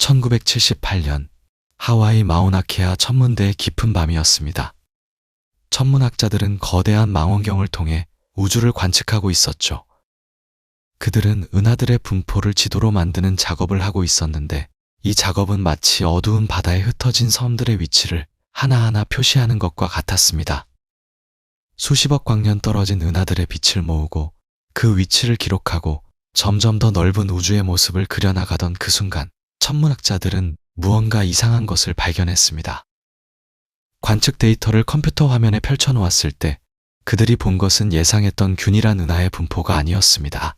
1978년 하와이 마우나케아 천문대의 깊은 밤이었습니다. 천문학자들은 거대한 망원경을 통해 우주를 관측하고 있었죠. 그들은 은하들의 분포를 지도로 만드는 작업을 하고 있었는데 이 작업은 마치 어두운 바다에 흩어진 섬들의 위치를 하나하나 표시하는 것과 같았습니다. 수십억 광년 떨어진 은하들의 빛을 모으고 그 위치를 기록하고 점점 더 넓은 우주의 모습을 그려나가던 그 순간 천문학자들은 무언가 이상한 것을 발견했습니다. 관측 데이터를 컴퓨터 화면에 펼쳐놓았을 때 그들이 본 것은 예상했던 균일한 은하의 분포가 아니었습니다.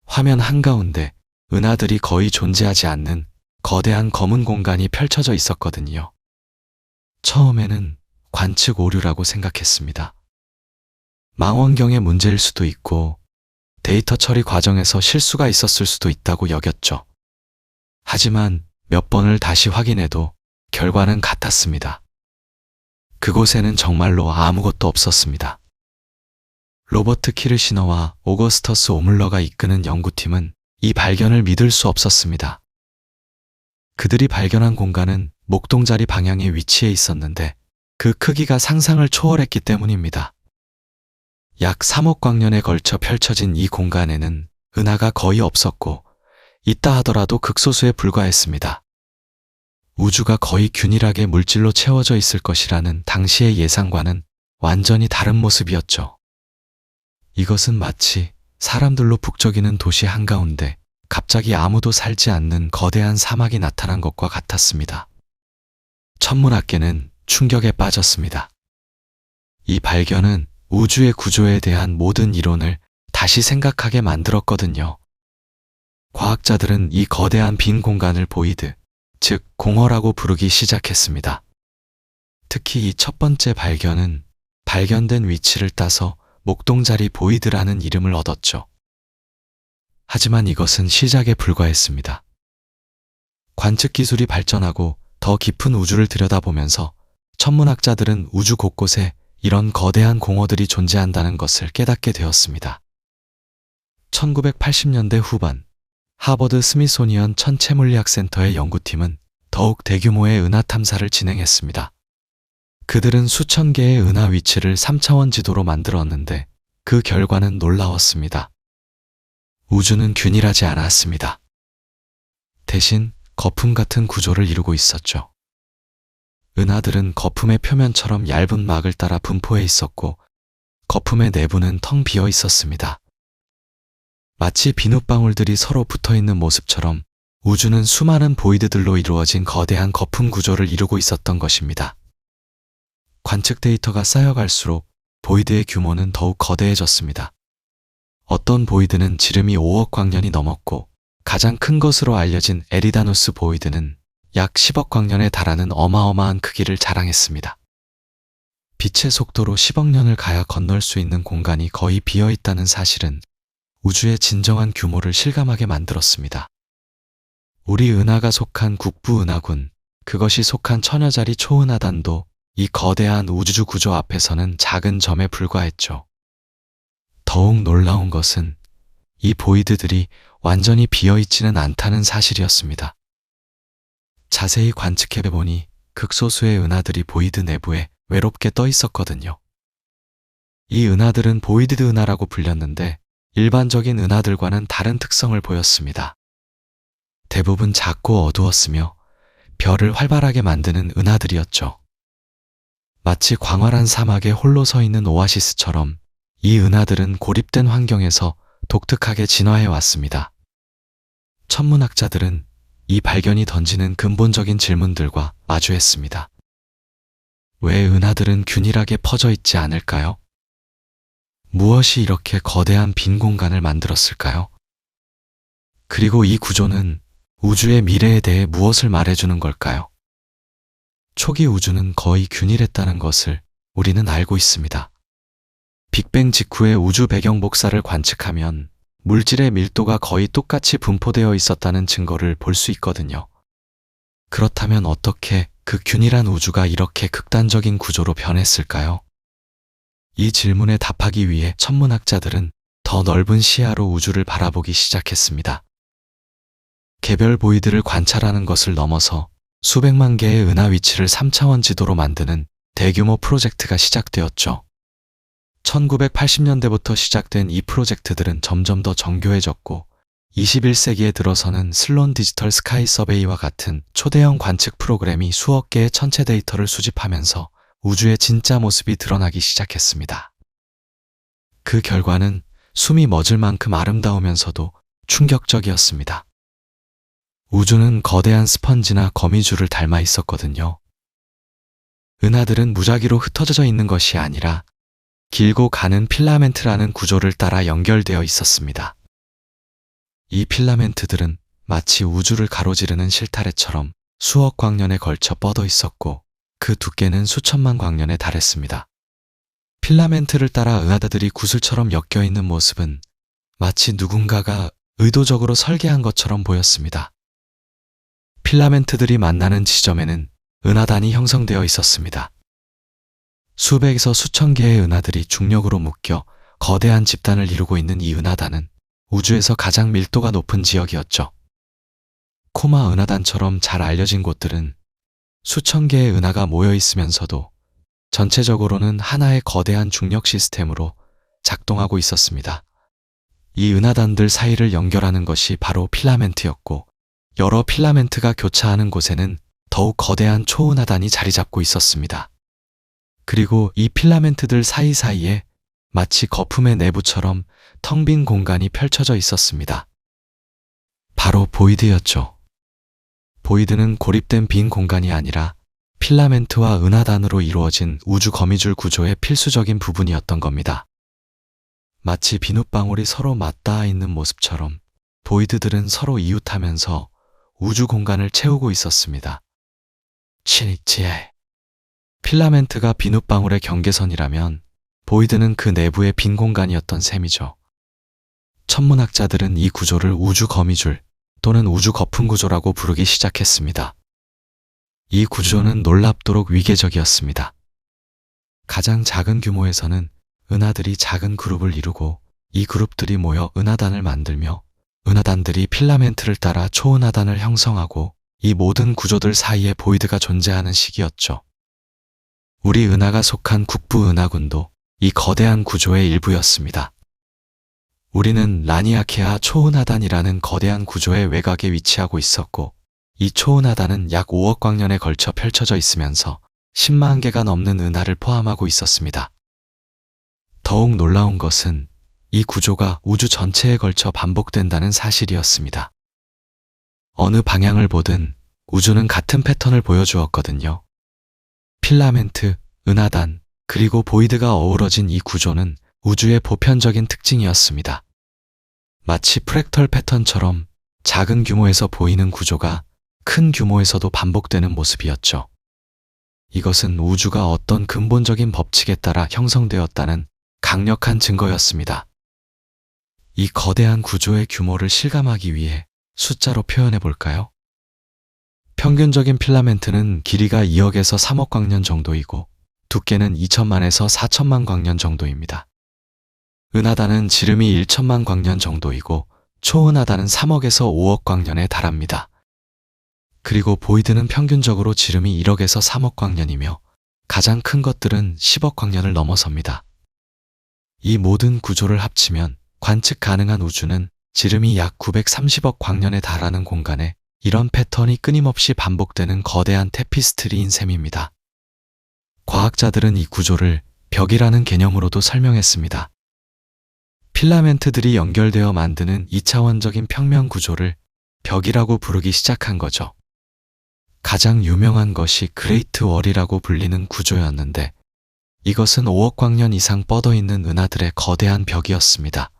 화면 한가운데 은하들이 거의 존재하지 않는 거대한 검은 공간이 펼쳐져 있었거든요. 처음에는 관측 오류라고 생각했습니다. 망원경의 문제일 수도 있고 데이터 처리 과정에서 실수가 있었을 수도 있다고 여겼죠. 하지만 몇 번을 다시 확인해도 결과는 같았습니다. 그곳에는 정말로 아무것도 없었습니다. 로버트 키르시너와 오거스터스 오물러가 이끄는 연구팀은 이 발견을 믿을 수 없었습니다. 그들이 발견한 공간은 목동자리 방향에 위치해 있었는데 그 크기가 상상을 초월했기 때문입니다. 약 3억 광년에 걸쳐 펼쳐진 이 공간에는 은하가 거의 없었고 있다 하더라도 극소수에 불과했습니다. 우주가 거의 균일하게 물질로 채워져 있을 것이라는 당시의 예상과는 완전히 다른 모습이었죠. 이것은 마치 사람들로 북적이는 도시 한가운데 갑자기 아무도 살지 않는 거대한 사막이 나타난 것과 같았습니다. 천문학계는 충격에 빠졌습니다. 이 발견은 우주의 구조에 대한 모든 이론을 다시 생각하게 만들었거든요. 과학자들은 이 거대한 빈 공간을 보이드, 즉 공허라고 부르기 시작했습니다. 특히 이 첫 번째 발견은 발견된 위치를 따서 목동자리 보이드라는 이름을 얻었죠. 하지만 이것은 시작에 불과했습니다. 관측 기술이 발전하고 더 깊은 우주를 들여다보면서 천문학자들은 우주 곳곳에 이런 거대한 공허들이 존재한다는 것을 깨닫게 되었습니다. 1980년대 후반 하버드 스미소니언 천체물리학센터의 연구팀은 더욱 대규모의 은하 탐사를 진행했습니다. 그들은 수천 개의 은하 위치를 3차원 지도로 만들었는데 그 결과는 놀라웠습니다. 우주는 균일하지 않았습니다. 대신 거품 같은 구조를 이루고 있었죠. 은하들은 거품의 표면처럼 얇은 막을 따라 분포해 있었고 거품의 내부는 텅 비어 있었습니다. 마치 비눗방울들이 서로 붙어있는 모습처럼 우주는 수많은 보이드들로 이루어진 거대한 거품 구조를 이루고 있었던 것입니다. 관측 데이터가 쌓여갈수록 보이드의 규모는 더욱 거대해졌습니다. 어떤 보이드는 지름이 5억 광년이 넘었고 가장 큰 것으로 알려진 에리다누스 보이드는 약 10억 광년에 달하는 어마어마한 크기를 자랑했습니다. 빛의 속도로 10억 년을 가야 건널 수 있는 공간이 거의 비어 있다는 사실은 우주의 진정한 규모를 실감하게 만들었습니다. 우리 은하가 속한 국부은하군, 그것이 속한 천여자리 초은하단도 이 거대한 우주 구조 앞에서는 작은 점에 불과했죠. 더욱 놀라운 것은 이 보이드들이 완전히 비어있지는 않다는 사실이었습니다. 자세히 관측해보니 극소수의 은하들이 보이드 내부에 외롭게 떠 있었거든요. 이 은하들은 보이드 은하라고 불렸는데 일반적인 은하들과는 다른 특성을 보였습니다. 대부분 작고 어두웠으며 별을 활발하게 만드는 은하들이었죠. 마치 광활한 사막에 홀로 서 있는 오아시스처럼 이 은하들은 고립된 환경에서 독특하게 진화해 왔습니다. 천문학자들은 이 발견이 던지는 근본적인 질문들과 마주했습니다. 왜 은하들은 균일하게 퍼져 있지 않을까요? 무엇이 이렇게 거대한 빈 공간을 만들었을까요? 그리고 이 구조는 우주의 미래에 대해 무엇을 말해주는 걸까요? 초기 우주는 거의 균일했다는 것을 우리는 알고 있습니다. 빅뱅 직후의 우주 배경 복사를 관측하면 물질의 밀도가 거의 똑같이 분포되어 있었다는 증거를 볼 수 있거든요. 그렇다면 어떻게 그 균일한 우주가 이렇게 극단적인 구조로 변했을까요? 이 질문에 답하기 위해 천문학자들은 더 넓은 시야로 우주를 바라보기 시작했습니다. 개별 보이드를 관찰하는 것을 넘어서 수백만 개의 은하 위치를 3차원 지도로 만드는 대규모 프로젝트가 시작되었죠. 1980년대부터 시작된 이 프로젝트들은 점점 더 정교해졌고 21세기에 들어서는 슬론 디지털 스카이 서베이와 같은 초대형 관측 프로그램이 수억 개의 천체 데이터를 수집하면서 우주의 진짜 모습이 드러나기 시작했습니다. 그 결과는 숨이 멎을 만큼 아름다우면서도 충격적이었습니다. 우주는 거대한 스펀지나 거미줄을 닮아 있었거든요. 은하들은 무작위로 흩어져 있는 것이 아니라 길고 가는 필라멘트라는 구조를 따라 연결되어 있었습니다. 이 필라멘트들은 마치 우주를 가로지르는 실타래처럼 수억 광년에 걸쳐 뻗어 있었고 그 두께는 수천만 광년에 달했습니다. 필라멘트를 따라 은하들이 구슬처럼 엮여 있는 모습은 마치 누군가가 의도적으로 설계한 것처럼 보였습니다. 필라멘트들이 만나는 지점에는 은하단이 형성되어 있었습니다. 수백에서 수천 개의 은하들이 중력으로 묶여 거대한 집단을 이루고 있는 이 은하단은 우주에서 가장 밀도가 높은 지역이었죠. 코마 은하단처럼 잘 알려진 곳들은 수천 개의 은하가 모여 있으면서도 전체적으로는 하나의 거대한 중력 시스템으로 작동하고 있었습니다. 이 은하단들 사이를 연결하는 것이 바로 필라멘트였고 여러 필라멘트가 교차하는 곳에는 더욱 거대한 초은하단이 자리 잡고 있었습니다. 그리고 이 필라멘트들 사이사이에 마치 거품의 내부처럼 텅 빈 공간이 펼쳐져 있었습니다. 바로 보이드였죠. 보이드는 고립된 빈 공간이 아니라 필라멘트와 은하단으로 이루어진 우주 거미줄 구조의 필수적인 부분이었던 겁니다. 마치 비눗방울이 서로 맞닿아 있는 모습처럼 보이드들은 서로 이웃하면서 우주 공간을 채우고 있었습니다. 치니치에 필라멘트가 비눗방울의 경계선이라면 보이드는 그 내부의 빈 공간이었던 셈이죠. 천문학자들은 이 구조를 우주 거미줄 또는 우주 거품 구조라고 부르기 시작했습니다. 이 구조는 놀랍도록 위계적이었습니다. 가장 작은 규모에서는 은하들이 작은 그룹을 이루고 이 그룹들이 모여 은하단을 만들며 은하단들이 필라멘트를 따라 초은하단을 형성하고 이 모든 구조들 사이에 보이드가 존재하는 시기였죠. 우리 은하가 속한 국부은하군도 이 거대한 구조의 일부였습니다. 우리는 라니아케아 초은하단이라는 거대한 구조의 외곽에 위치하고 있었고 이 초은하단은 약 5억 광년에 걸쳐 펼쳐져 있으면서 10만 개가 넘는 은하를 포함하고 있었습니다. 더욱 놀라운 것은 이 구조가 우주 전체에 걸쳐 반복된다는 사실이었습니다. 어느 방향을 보든 우주는 같은 패턴을 보여주었거든요. 필라멘트, 은하단, 그리고 보이드가 어우러진 이 구조는 우주의 보편적인 특징이었습니다. 마치 프랙털 패턴처럼 작은 규모에서 보이는 구조가 큰 규모에서도 반복되는 모습이었죠. 이것은 우주가 어떤 근본적인 법칙에 따라 형성되었다는 강력한 증거였습니다. 이 거대한 구조의 규모를 실감하기 위해 숫자로 표현해 볼까요? 평균적인 필라멘트는 길이가 2억에서 3억 광년 정도이고 두께는 2천만에서 4천만 광년 정도입니다. 은하단은 지름이 1천만 광년 정도이고 초은하단은 3억에서 5억 광년에 달합니다. 그리고 보이드는 평균적으로 지름이 1억에서 3억 광년이며 가장 큰 것들은 10억 광년을 넘어섭니다. 이 모든 구조를 합치면 관측 가능한 우주는 지름이 약 930억 광년에 달하는 공간에 이런 패턴이 끊임없이 반복되는 거대한 테피스트리인 셈입니다. 과학자들은 이 구조를 벽이라는 개념으로도 설명했습니다. 필라멘트들이 연결되어 만드는 2차원적인 평면 구조를 벽이라고 부르기 시작한 거죠. 가장 유명한 것이 그레이트 월이라고 불리는 구조였는데 이것은 5억 광년 이상 뻗어 있는 은하들의 거대한 벽이었습니다.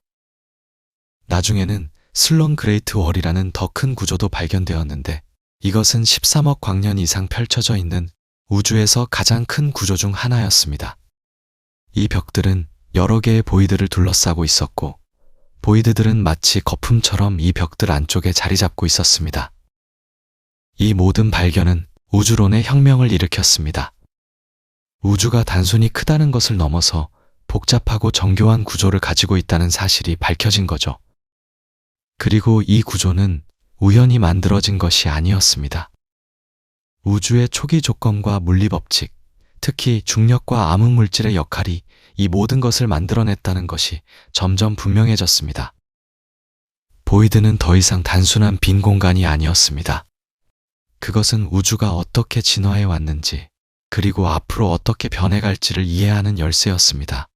나중에는 슬론 그레이트 월이라는 더 큰 구조도 발견되었는데 이것은 13억 광년 이상 펼쳐져 있는 우주에서 가장 큰 구조 중 하나였습니다. 이 벽들은 여러 개의 보이드를 둘러싸고 있었고 보이드들은 마치 거품처럼 이 벽들 안쪽에 자리 잡고 있었습니다. 이 모든 발견은 우주론의 혁명을 일으켰습니다. 우주가 단순히 크다는 것을 넘어서 복잡하고 정교한 구조를 가지고 있다는 사실이 밝혀진 거죠. 그리고 이 구조는 우연히 만들어진 것이 아니었습니다. 우주의 초기 조건과 물리법칙, 특히 중력과 암흑물질의 역할이 이 모든 것을 만들어냈다는 것이 점점 분명해졌습니다. 보이드는 더 이상 단순한 빈 공간이 아니었습니다. 그것은 우주가 어떻게 진화해 왔는지, 그리고 앞으로 어떻게 변해갈지를 이해하는 열쇠였습니다.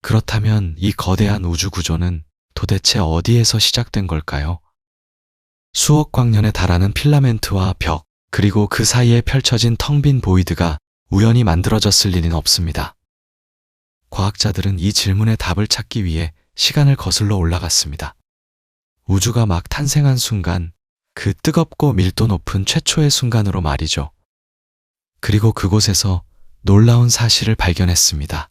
그렇다면 이 거대한 우주 구조는 도대체 어디에서 시작된 걸까요? 수억 광년에 달하는 필라멘트와 벽, 그리고 그 사이에 펼쳐진 텅 빈 보이드가 우연히 만들어졌을 리는 없습니다. 과학자들은 이 질문의 답을 찾기 위해 시간을 거슬러 올라갔습니다. 우주가 막 탄생한 순간, 그 뜨겁고 밀도 높은 최초의 순간으로 말이죠. 그리고 그곳에서 놀라운 사실을 발견했습니다.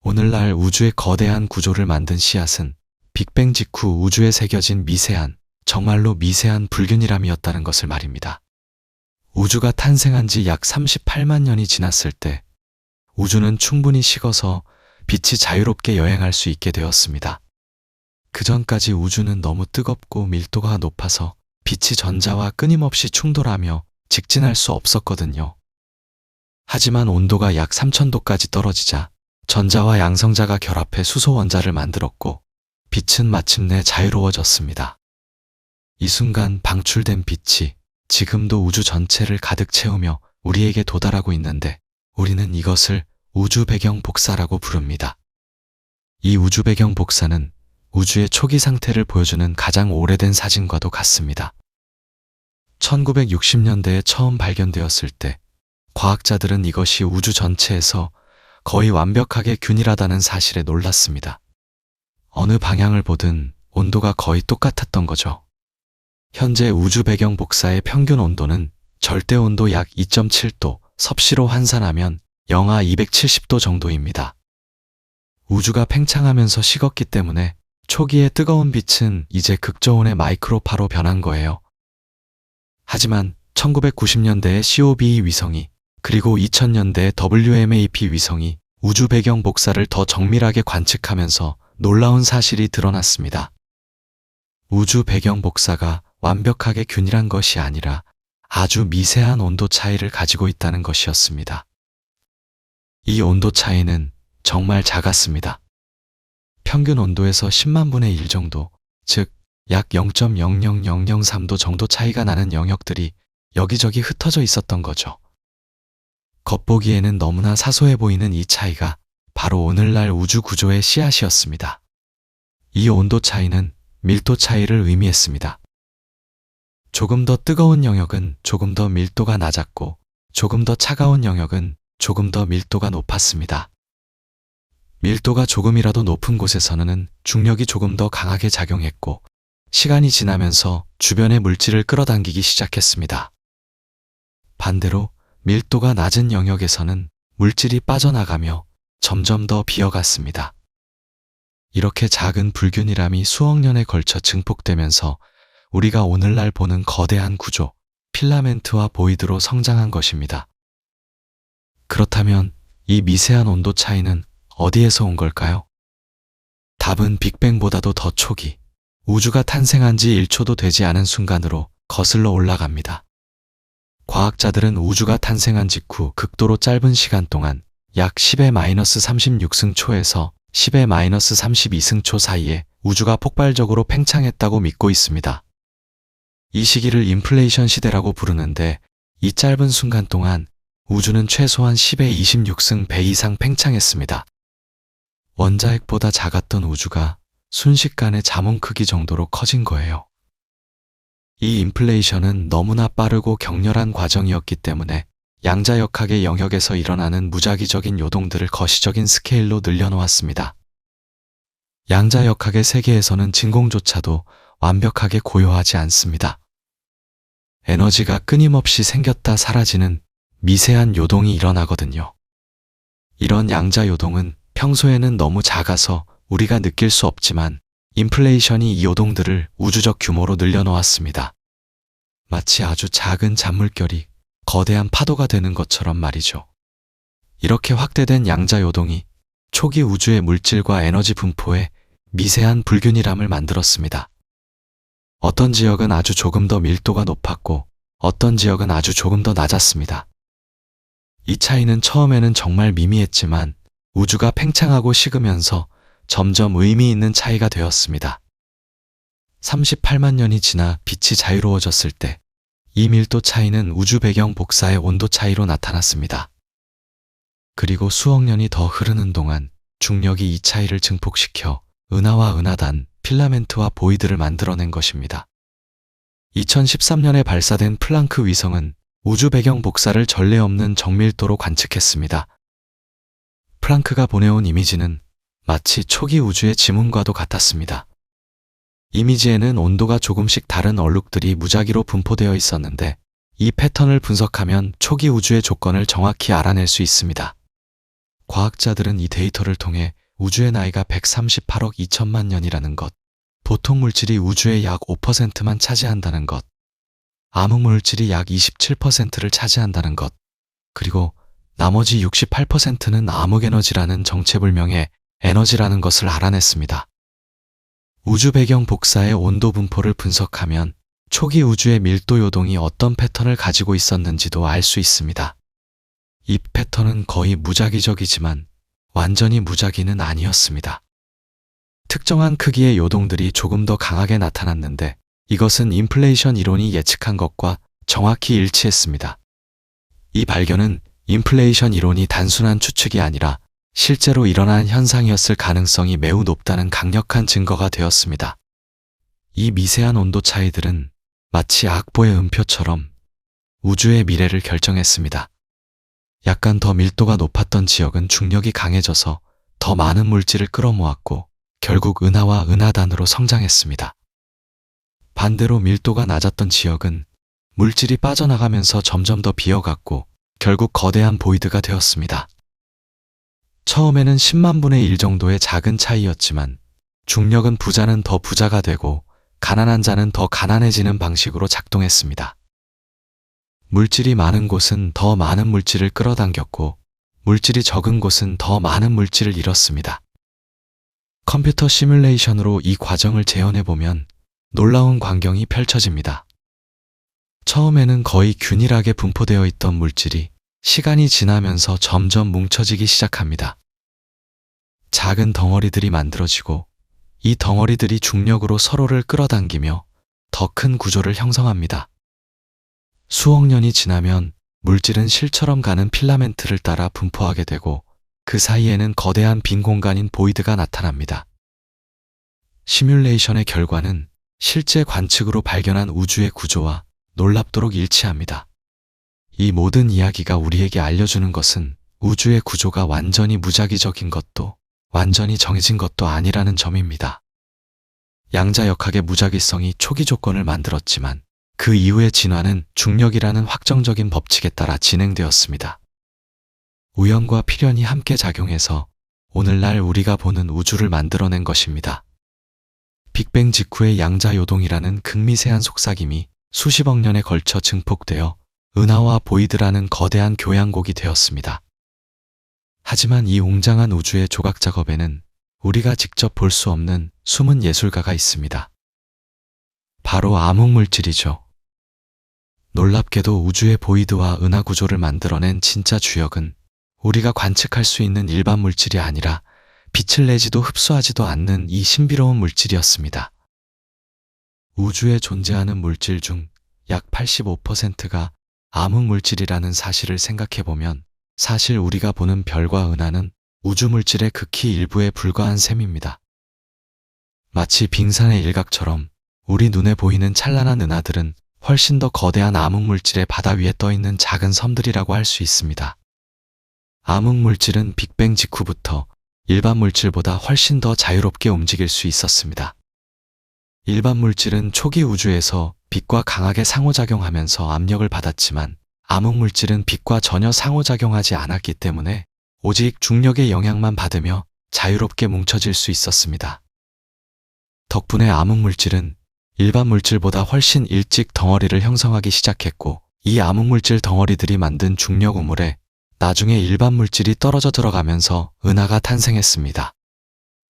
오늘날 우주의 거대한 구조를 만든 씨앗은 빅뱅 직후 우주에 새겨진 미세한, 정말로 미세한 불균이람이었다는 것을 말입니다. 우주가 탄생한 지 약 38만 년이 지났을 때 우주는 충분히 식어서 빛이 자유롭게 여행할 수 있게 되었습니다. 그 전까지 우주는 너무 뜨겁고 밀도가 높아서 빛이 전자와 끊임없이 충돌하며 직진할 수 없었거든요. 하지만 온도가 약 3000도까지 떨어지자 전자와 양성자가 결합해 수소 원자를 만들었고 빛은 마침내 자유로워졌습니다. 이 순간 방출된 빛이 지금도 우주 전체를 가득 채우며 우리에게 도달하고 있는데 우리는 이것을 우주 배경 복사라고 부릅니다. 이 우주 배경 복사는 우주의 초기 상태를 보여주는 가장 오래된 사진과도 같습니다. 1960년대에 처음 발견되었을 때 과학자들은 이것이 우주 전체에서 거의 완벽하게 균일하다는 사실에 놀랐습니다. 어느 방향을 보든 온도가 거의 똑같았던 거죠. 현재 우주 배경 복사의 평균 온도는 절대 온도 약 2.7도, 섭씨로 환산하면 영하 270도 정도입니다. 우주가 팽창하면서 식었기 때문에 초기의 뜨거운 빛은 이제 극저온의 마이크로파로 변한 거예요. 하지만 1990년대의 COB 위성이 그리고 2000년대의 WMAP 위성이 우주 배경 복사를 더 정밀하게 관측하면서 놀라운 사실이 드러났습니다. 우주 배경 복사가 완벽하게 균일한 것이 아니라 아주 미세한 온도 차이를 가지고 있다는 것이었습니다. 이 온도 차이는 정말 작았습니다. 평균 온도에서 10만 분의 1 정도, 즉 약 0.00003도 정도 차이가 나는 영역들이 여기저기 흩어져 있었던 거죠. 겉보기에는 너무나 사소해 보이는 이 차이가 바로 오늘날 우주 구조의 씨앗이었습니다. 이 온도 차이는 밀도 차이를 의미했습니다. 조금 더 뜨거운 영역은 조금 더 밀도가 낮았고 조금 더 차가운 영역은 조금 더 밀도가 높았습니다. 밀도가 조금이라도 높은 곳에서는 중력이 조금 더 강하게 작용했고 시간이 지나면서 주변의 물질을 끌어당기기 시작했습니다. 반대로 밀도가 낮은 영역에서는 물질이 빠져나가며 점점 더 비어갔습니다. 이렇게 작은 불균일함이 수억 년에 걸쳐 증폭되면서 우리가 오늘날 보는 거대한 구조, 필라멘트와 보이드로 성장한 것입니다. 그렇다면 이 미세한 온도 차이는 어디에서 온 걸까요? 답은 빅뱅보다도 더 초기, 우주가 탄생한 지 1초도 되지 않은 순간으로 거슬러 올라갑니다. 과학자들은 우주가 탄생한 직후 극도로 짧은 시간 동안 약 10-36승초에서 10-32승초 사이에 우주가 폭발적으로 팽창했다고 믿고 있습니다. 이 시기를 인플레이션 시대라고 부르는데 이 짧은 순간 동안 우주는 최소한 10-26승 배 이상 팽창했습니다. 원자핵보다 작았던 우주가 순식간에 자몽 크기 정도로 커진 거예요. 이 인플레이션은 너무나 빠르고 격렬한 과정이었기 때문에 양자역학의 영역에서 일어나는 무작위적인 요동들을 거시적인 스케일로 늘려놓았습니다. 양자역학의 세계에서는 진공조차도 완벽하게 고요하지 않습니다. 에너지가 끊임없이 생겼다 사라지는 미세한 요동이 일어나거든요. 이런 양자 요동은 평소에는 너무 작아서 우리가 느낄 수 없지만 인플레이션이 이 요동들을 우주적 규모로 늘려놓았습니다. 마치 아주 작은 잔물결이 거대한 파도가 되는 것처럼 말이죠. 이렇게 확대된 양자 요동이 초기 우주의 물질과 에너지 분포에 미세한 불균일함을 만들었습니다. 어떤 지역은 아주 조금 더 밀도가 높았고 어떤 지역은 아주 조금 더 낮았습니다. 이 차이는 처음에는 정말 미미했지만 우주가 팽창하고 식으면서 점점 의미 있는 차이가 되었습니다. 38만 년이 지나 빛이 자유로워졌을 때 이 밀도 차이는 우주 배경 복사의 온도 차이로 나타났습니다. 그리고 수억 년이 더 흐르는 동안 중력이 이 차이를 증폭시켜 은하와 은하단, 필라멘트와 보이드를 만들어낸 것입니다. 2013년에 발사된 플랑크 위성은 우주 배경 복사를 전례 없는 정밀도로 관측했습니다. 플랑크가 보내온 이미지는 마치 초기 우주의 지문과도 같았습니다. 이미지에는 온도가 조금씩 다른 얼룩들이 무작위로 분포되어 있었는데 이 패턴을 분석하면 초기 우주의 조건을 정확히 알아낼 수 있습니다. 과학자들은 이 데이터를 통해 우주의 나이가 138억 2천만 년이라는 것, 보통 물질이 우주의 약 5%만 차지한다는 것, 암흑 물질이 약 27%를 차지한다는 것, 그리고 나머지 68%는 암흑에너지라는 정체불명의 에너지라는 것을 알아냈습니다. 우주 배경 복사의 온도 분포를 분석하면 초기 우주의 밀도 요동이 어떤 패턴을 가지고 있었는지도 알 수 있습니다. 이 패턴은 거의 무작위적이지만 완전히 무작위는 아니었습니다. 특정한 크기의 요동들이 조금 더 강하게 나타났는데 이것은 인플레이션 이론이 예측한 것과 정확히 일치했습니다. 이 발견은 인플레이션 이론이 단순한 추측이 아니라 실제로 일어난 현상이었을 가능성이 매우 높다는 강력한 증거가 되었습니다. 이 미세한 온도 차이들은 마치 악보의 음표처럼 우주의 미래를 결정했습니다. 약간 더 밀도가 높았던 지역은 중력이 강해져서 더 많은 물질을 끌어모았고 결국 은하와 은하단으로 성장했습니다. 반대로 밀도가 낮았던 지역은 물질이 빠져나가면서 점점 더 비어갔고 결국 거대한 보이드가 되었습니다. 처음에는 10만 분의 1 정도의 작은 차이였지만 중력은 부자는 더 부자가 되고 가난한 자는 더 가난해지는 방식으로 작동했습니다. 물질이 많은 곳은 더 많은 물질을 끌어당겼고 물질이 적은 곳은 더 많은 물질을 잃었습니다. 컴퓨터 시뮬레이션으로 이 과정을 재현해보면 놀라운 광경이 펼쳐집니다. 처음에는 거의 균일하게 분포되어 있던 물질이 시간이 지나면서 점점 뭉쳐지기 시작합니다. 작은 덩어리들이 만들어지고 이 덩어리들이 중력으로 서로를 끌어당기며 더 큰 구조를 형성합니다. 수억 년이 지나면 물질은 실처럼 가는 필라멘트를 따라 분포하게 되고 그 사이에는 거대한 빈 공간인 보이드가 나타납니다. 시뮬레이션의 결과는 실제 관측으로 발견한 우주의 구조와 놀랍도록 일치합니다. 이 모든 이야기가 우리에게 알려주는 것은 우주의 구조가 완전히 무작위적인 것도 완전히 정해진 것도 아니라는 점입니다. 양자역학의 무작위성이 초기 조건을 만들었지만 그 이후의 진화는 중력이라는 확정적인 법칙에 따라 진행되었습니다. 우연과 필연이 함께 작용해서 오늘날 우리가 보는 우주를 만들어낸 것입니다. 빅뱅 직후의 양자요동이라는 극미세한 속삭임이 수십억 년에 걸쳐 증폭되어 은하와 보이드라는 거대한 교향곡이 되었습니다. 하지만 이 웅장한 우주의 조각 작업에는 우리가 직접 볼 수 없는 숨은 예술가가 있습니다. 바로 암흑물질이죠. 놀랍게도 우주의 보이드와 은하 구조를 만들어낸 진짜 주역은 우리가 관측할 수 있는 일반 물질이 아니라 빛을 내지도 흡수하지도 않는 이 신비로운 물질이었습니다. 우주에 존재하는 물질 중 약 85%가 암흑물질이라는 사실을 생각해보면 사실 우리가 보는 별과 은하는 우주물질의 극히 일부에 불과한 셈입니다. 마치 빙산의 일각처럼 우리 눈에 보이는 찬란한 은하들은 훨씬 더 거대한 암흑물질의 바다 위에 떠있는 작은 섬들이라고 할 수 있습니다. 암흑물질은 빅뱅 직후부터 일반 물질보다 훨씬 더 자유롭게 움직일 수 있었습니다. 일반 물질은 초기 우주에서 빛과 강하게 상호작용하면서 압력을 받았지만 암흑물질은 빛과 전혀 상호작용하지 않았기 때문에 오직 중력의 영향만 받으며 자유롭게 뭉쳐질 수 있었습니다. 덕분에 암흑물질은 일반 물질보다 훨씬 일찍 덩어리를 형성하기 시작했고 이 암흑물질 덩어리들이 만든 중력 우물에 나중에 일반 물질이 떨어져 들어가면서 은하가 탄생했습니다.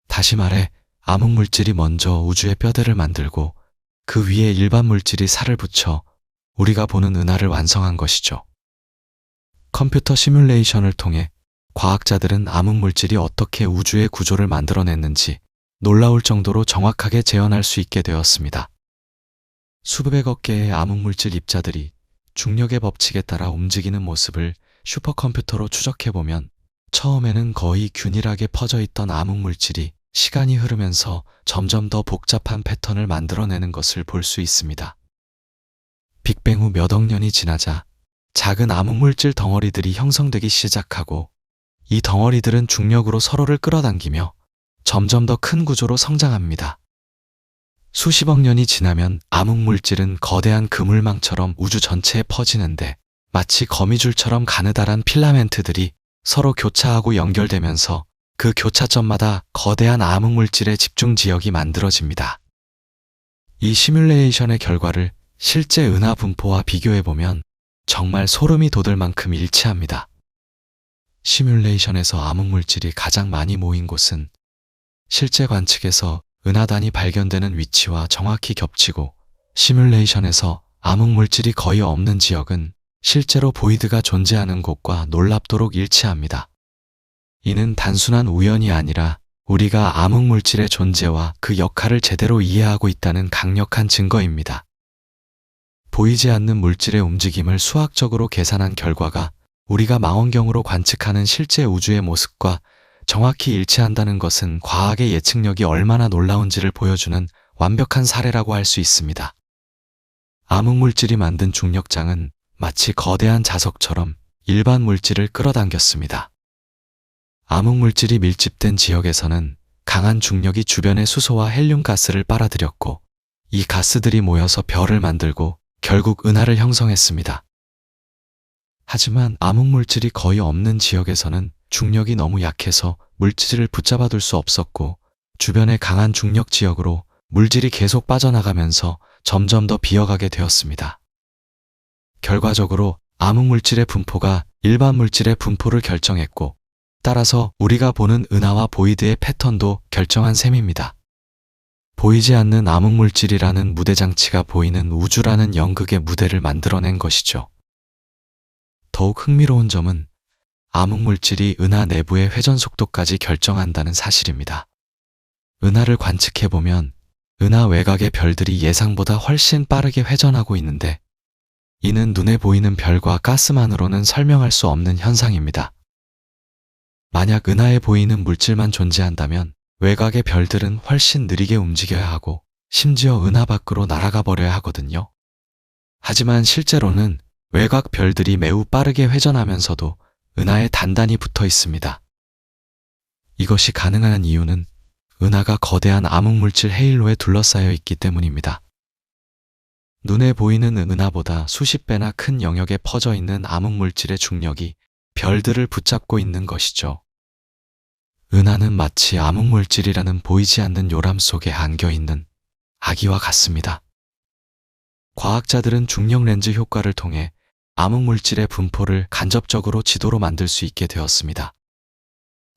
다시 말해 암흑물질이 먼저 우주의 뼈대를 만들고 그 위에 일반 물질이 살을 붙여 우리가 보는 은하를 완성한 것이죠. 컴퓨터 시뮬레이션을 통해 과학자들은 암흑물질이 어떻게 우주의 구조를 만들어냈는지 놀라울 정도로 정확하게 재현할 수 있게 되었습니다. 수백억 개의 암흑물질 입자들이 중력의 법칙에 따라 움직이는 모습을 슈퍼컴퓨터로 추적해보면 처음에는 거의 균일하게 퍼져 있던 암흑물질이 시간이 흐르면서 점점 더 복잡한 패턴을 만들어내는 것을 볼 수 있습니다. 빅뱅 후 몇 억 년이 지나자 작은 암흑물질 덩어리들이 형성되기 시작하고 이 덩어리들은 중력으로 서로를 끌어당기며 점점 더 큰 구조로 성장합니다. 수십억 년이 지나면 암흑물질은 거대한 그물망처럼 우주 전체에 퍼지는데 마치 거미줄처럼 가느다란 필라멘트들이 서로 교차하고 연결되면서 그 교차점마다 거대한 암흑물질의 집중 지역이 만들어집니다. 이 시뮬레이션의 결과를 실제 은하 분포와 비교해보면 정말 소름이 돋을 만큼 일치합니다. 시뮬레이션에서 암흑물질이 가장 많이 모인 곳은 실제 관측에서 은하단이 발견되는 위치와 정확히 겹치고, 시뮬레이션에서 암흑물질이 거의 없는 지역은 실제로 보이드가 존재하는 곳과 놀랍도록 일치합니다. 이는 단순한 우연이 아니라 우리가 암흑물질의 존재와 그 역할을 제대로 이해하고 있다는 강력한 증거입니다. 보이지 않는 물질의 움직임을 수학적으로 계산한 결과가 우리가 망원경으로 관측하는 실제 우주의 모습과 정확히 일치한다는 것은 과학의 예측력이 얼마나 놀라운지를 보여주는 완벽한 사례라고 할 수 있습니다. 암흑물질이 만든 중력장은 마치 거대한 자석처럼 일반 물질을 끌어당겼습니다. 암흑물질이 밀집된 지역에서는 강한 중력이 주변의 수소와 헬륨 가스를 빨아들였고, 이 가스들이 모여서 별을 만들고 결국 은하를 형성했습니다. 하지만 암흑물질이 거의 없는 지역에서는 중력이 너무 약해서 물질을 붙잡아둘 수 없었고, 주변의 강한 중력 지역으로 물질이 계속 빠져나가면서 점점 더 비어가게 되었습니다. 결과적으로 암흑물질의 분포가 일반 물질의 분포를 결정했고, 따라서 우리가 보는 은하와 보이드의 패턴도 결정한 셈입니다. 보이지 않는 암흑물질이라는 무대장치가 보이는 우주라는 연극의 무대를 만들어낸 것이죠. 더욱 흥미로운 점은 암흑물질이 은하 내부의 회전 속도까지 결정한다는 사실입니다. 은하를 관측해보면 은하 외곽의 별들이 예상보다 훨씬 빠르게 회전하고 있는데, 이는 눈에 보이는 별과 가스만으로는 설명할 수 없는 현상입니다. 만약 은하에 보이는 물질만 존재한다면 외곽의 별들은 훨씬 느리게 움직여야 하고 심지어 은하 밖으로 날아가 버려야 하거든요. 하지만 실제로는 외곽 별들이 매우 빠르게 회전하면서도 은하에 단단히 붙어 있습니다. 이것이 가능한 이유는 은하가 거대한 암흑물질 헤일로에 둘러싸여 있기 때문입니다. 눈에 보이는 은하보다 수십 배나 큰 영역에 퍼져 있는 암흑물질의 중력이 별들을 붙잡고 있는 것이죠. 은하는 마치 암흑물질이라는 보이지 않는 요람 속에 안겨있는 아기와 같습니다. 과학자들은 중력 렌즈 효과를 통해 암흑물질의 분포를 간접적으로 지도로 만들 수 있게 되었습니다.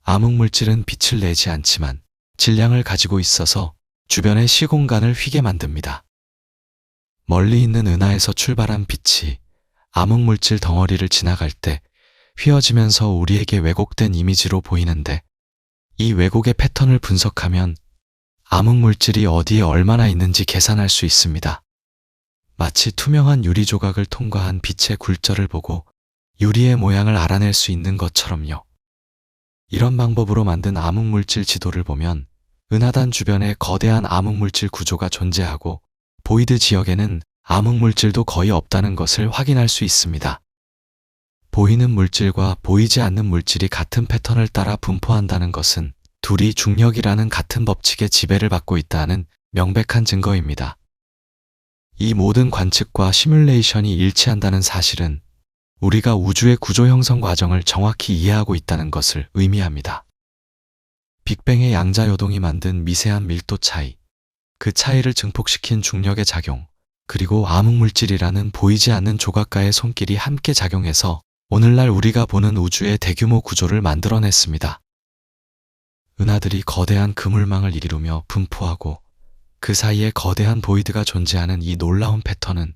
암흑물질은 빛을 내지 않지만 질량을 가지고 있어서 주변의 시공간을 휘게 만듭니다. 멀리 있는 은하에서 출발한 빛이 암흑물질 덩어리를 지나갈 때 휘어지면서 우리에게 왜곡된 이미지로 보이는데, 이 왜곡의 패턴을 분석하면 암흑물질이 어디에 얼마나 있는지 계산할 수 있습니다. 마치 투명한 유리 조각을 통과한 빛의 굴절을 보고 유리의 모양을 알아낼 수 있는 것처럼요. 이런 방법으로 만든 암흑물질 지도를 보면 은하단 주변에 거대한 암흑물질 구조가 존재하고, 보이드 지역에는 암흑물질도 거의 없다는 것을 확인할 수 있습니다. 보이는 물질과 보이지 않는 물질이 같은 패턴을 따라 분포한다는 것은 둘이 중력이라는 같은 법칙의 지배를 받고 있다는 명백한 증거입니다. 이 모든 관측과 시뮬레이션이 일치한다는 사실은 우리가 우주의 구조 형성 과정을 정확히 이해하고 있다는 것을 의미합니다. 빅뱅의 양자요동이 만든 미세한 밀도 차이, 그 차이를 증폭시킨 중력의 작용, 그리고 암흑물질이라는 보이지 않는 조각가의 손길이 함께 작용해서 오늘날 우리가 보는 우주의 대규모 구조를 만들어냈습니다. 은하들이 거대한 그물망을 이루며 분포하고 그 사이에 거대한 보이드가 존재하는 이 놀라운 패턴은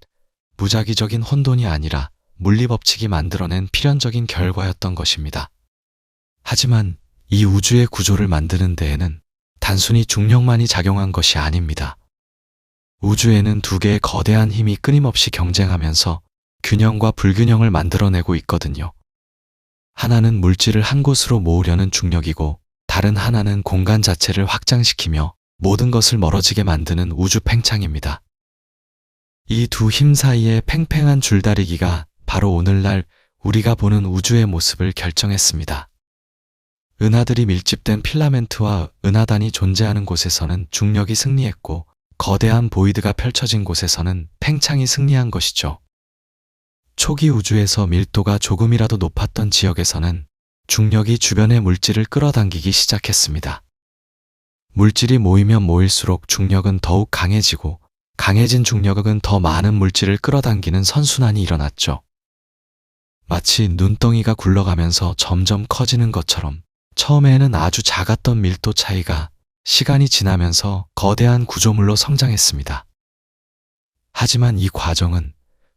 무작위적인 혼돈이 아니라 물리법칙이 만들어낸 필연적인 결과였던 것입니다. 하지만 이 우주의 구조를 만드는 데에는 단순히 중력만이 작용한 것이 아닙니다. 우주에는 두 개의 거대한 힘이 끊임없이 경쟁하면서 균형과 불균형을 만들어내고 있거든요. 하나는 물질을 한 곳으로 모으려는 중력이고, 다른 하나는 공간 자체를 확장시키며 모든 것을 멀어지게 만드는 우주 팽창입니다. 이 두 힘 사이의 팽팽한 줄다리기가 바로 오늘날 우리가 보는 우주의 모습을 결정했습니다. 은하들이 밀집된 필라멘트와 은하단이 존재하는 곳에서는 중력이 승리했고, 거대한 보이드가 펼쳐진 곳에서는 팽창이 승리한 것이죠. 초기 우주에서 밀도가 조금이라도 높았던 지역에서는 중력이 주변의 물질을 끌어당기기 시작했습니다. 물질이 모이면 모일수록 중력은 더욱 강해지고, 강해진 중력은 더 많은 물질을 끌어당기는 선순환이 일어났죠. 마치 눈덩이가 굴러가면서 점점 커지는 것처럼 처음에는 아주 작았던 밀도 차이가 시간이 지나면서 거대한 구조물로 성장했습니다. 하지만 이 과정은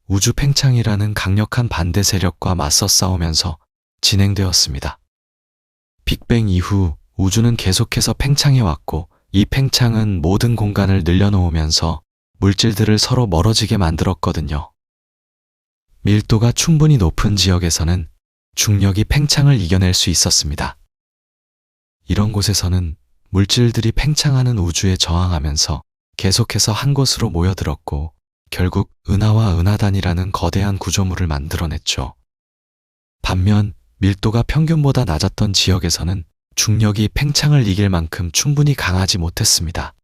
우주 팽창이라는 강력한 반대 세력과 맞서 싸우면서 진행되었습니다. 빅뱅 이후 우주는 계속해서 팽창해왔고, 이 팽창은 모든 공간을 늘려놓으면서 물질들을 서로 멀어지게 만들었거든요. 밀도가 충분히 높은 지역에서는 중력이 팽창을 이겨낼 수 있었습니다. 이런 곳에서는 물질들이 팽창하는 우주에 저항하면서 계속해서 한 곳으로 모여들었고, 결국 은하와 은하단이라는 거대한 구조물을 만들어냈죠. 반면 밀도가 평균보다 낮았던 지역에서는 중력이 팽창을 이길 만큼 충분히 강하지 못했습니다.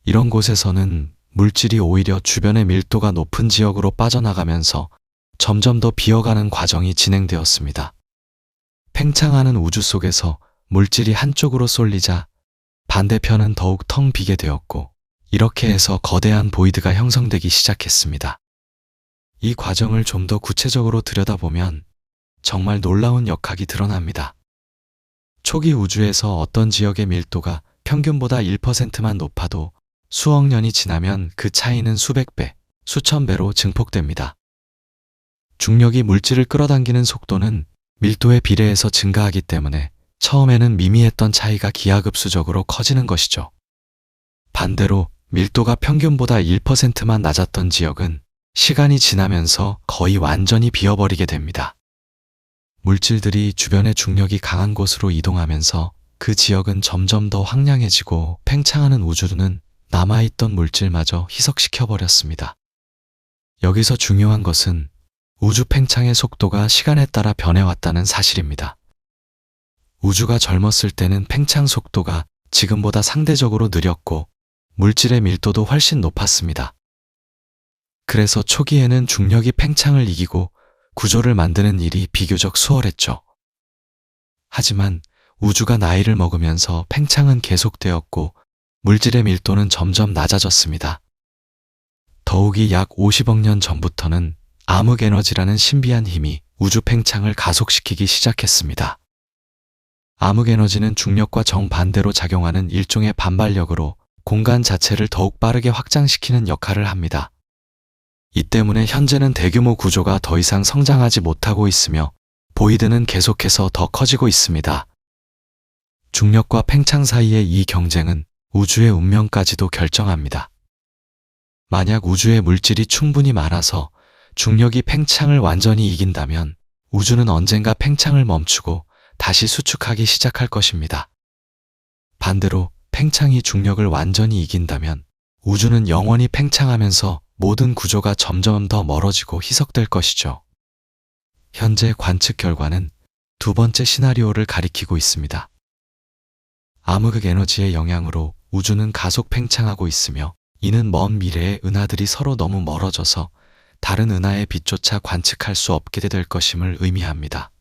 이런 곳에서는 물질이 오히려 주변의 밀도가 높은 지역으로 빠져나가면서 점점 더 비어가는 과정이 진행되었습니다. 팽창하는 우주 속에서 물질이 한쪽으로 쏠리자 반대편은 더욱 텅 비게 되었고, 이렇게 해서 거대한 보이드가 형성되기 시작했습니다. 이 과정을 좀 더 구체적으로 들여다보면 정말 놀라운 역학이 드러납니다. 초기 우주에서 어떤 지역의 밀도가 평균보다 1%만 높아도 수억 년이 지나면 그 차이는 수백 배, 수천 배로 증폭됩니다. 중력이 물질을 끌어당기는 속도는 밀도에 비례해서 증가하기 때문에 처음에는 미미했던 차이가 기하급수적으로 커지는 것이죠. 반대로 밀도가 평균보다 1%만 낮았던 지역은 시간이 지나면서 거의 완전히 비어버리게 됩니다. 물질들이 주변의 중력이 강한 곳으로 이동하면서 그 지역은 점점 더 황량해지고, 팽창하는 우주는 남아있던 물질마저 희석시켜버렸습니다. 여기서 중요한 것은 우주 팽창의 속도가 시간에 따라 변해왔다는 사실입니다. 우주가 젊었을 때는 팽창 속도가 지금보다 상대적으로 느렸고, 물질의 밀도도 훨씬 높았습니다. 그래서 초기에는 중력이 팽창을 이기고 구조를 만드는 일이 비교적 수월했죠. 하지만 우주가 나이를 먹으면서 팽창은 계속되었고, 물질의 밀도는 점점 낮아졌습니다. 더욱이 약 50억 년 전부터는 암흑 에너지라는 신비한 힘이 우주 팽창을 가속시키기 시작했습니다. 암흑 에너지는 중력과 정반대로 작용하는 일종의 반발력으로 공간 자체를 더욱 빠르게 확장시키는 역할을 합니다. 이 때문에 현재는 대규모 구조가 더 이상 성장하지 못하고 있으며, 보이드는 계속해서 더 커지고 있습니다. 중력과 팽창 사이의 이 경쟁은 우주의 운명까지도 결정합니다. 만약 우주의 물질이 충분히 많아서 중력이 팽창을 완전히 이긴다면 우주는 언젠가 팽창을 멈추고 다시 수축하기 시작할 것입니다. 반대로 팽창이 중력을 완전히 이긴다면 우주는 영원히 팽창하면서 모든 구조가 점점 더 멀어지고 희석될 것이죠. 현재 관측 결과는 두 번째 시나리오를 가리키고 있습니다. 암흑 에너지의 영향으로 우주는 가속 팽창하고 있으며, 이는 먼 미래의 은하들이 서로 너무 멀어져서 다른 은하의 빛조차 관측할 수 없게 될 것임을 의미합니다.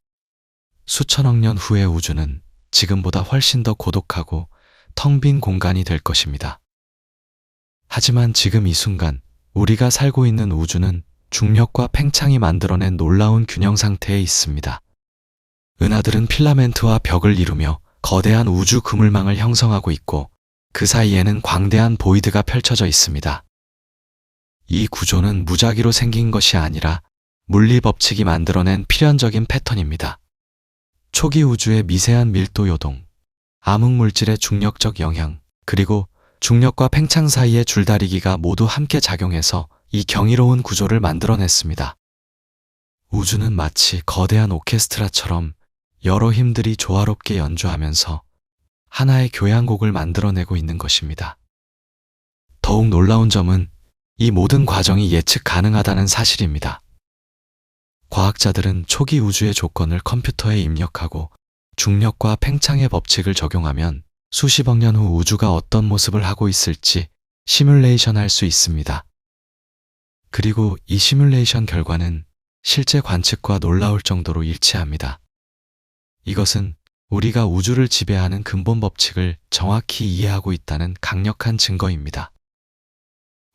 수천억 년 후의 우주는 지금보다 훨씬 더 고독하고 텅 빈 공간이 될 것입니다. 하지만 지금 이 순간 우리가 살고 있는 우주는 중력과 팽창이 만들어낸 놀라운 균형 상태에 있습니다. 은하들은 필라멘트와 벽을 이루며 거대한 우주 그물망을 형성하고 있고, 그 사이에는 광대한 보이드가 펼쳐져 있습니다. 이 구조는 무작위로 생긴 것이 아니라 물리 법칙이 만들어낸 필연적인 패턴입니다. 초기 우주의 미세한 밀도 요동, 암흑 물질의 중력적 영향, 그리고 중력과 팽창 사이의 줄다리기가 모두 함께 작용해서 이 경이로운 구조를 만들어냈습니다. 우주는 마치 거대한 오케스트라처럼 여러 힘들이 조화롭게 연주하면서 하나의 교향곡을 만들어내고 있는 것입니다. 더욱 놀라운 점은 이 모든 과정이 예측 가능하다는 사실입니다. 과학자들은 초기 우주의 조건을 컴퓨터에 입력하고 중력과 팽창의 법칙을 적용하면 수십억 년 후 우주가 어떤 모습을 하고 있을지 시뮬레이션 할 수 있습니다. 그리고 이 시뮬레이션 결과는 실제 관측과 놀라울 정도로 일치합니다. 이것은 우리가 우주를 지배하는 근본 법칙을 정확히 이해하고 있다는 강력한 증거입니다.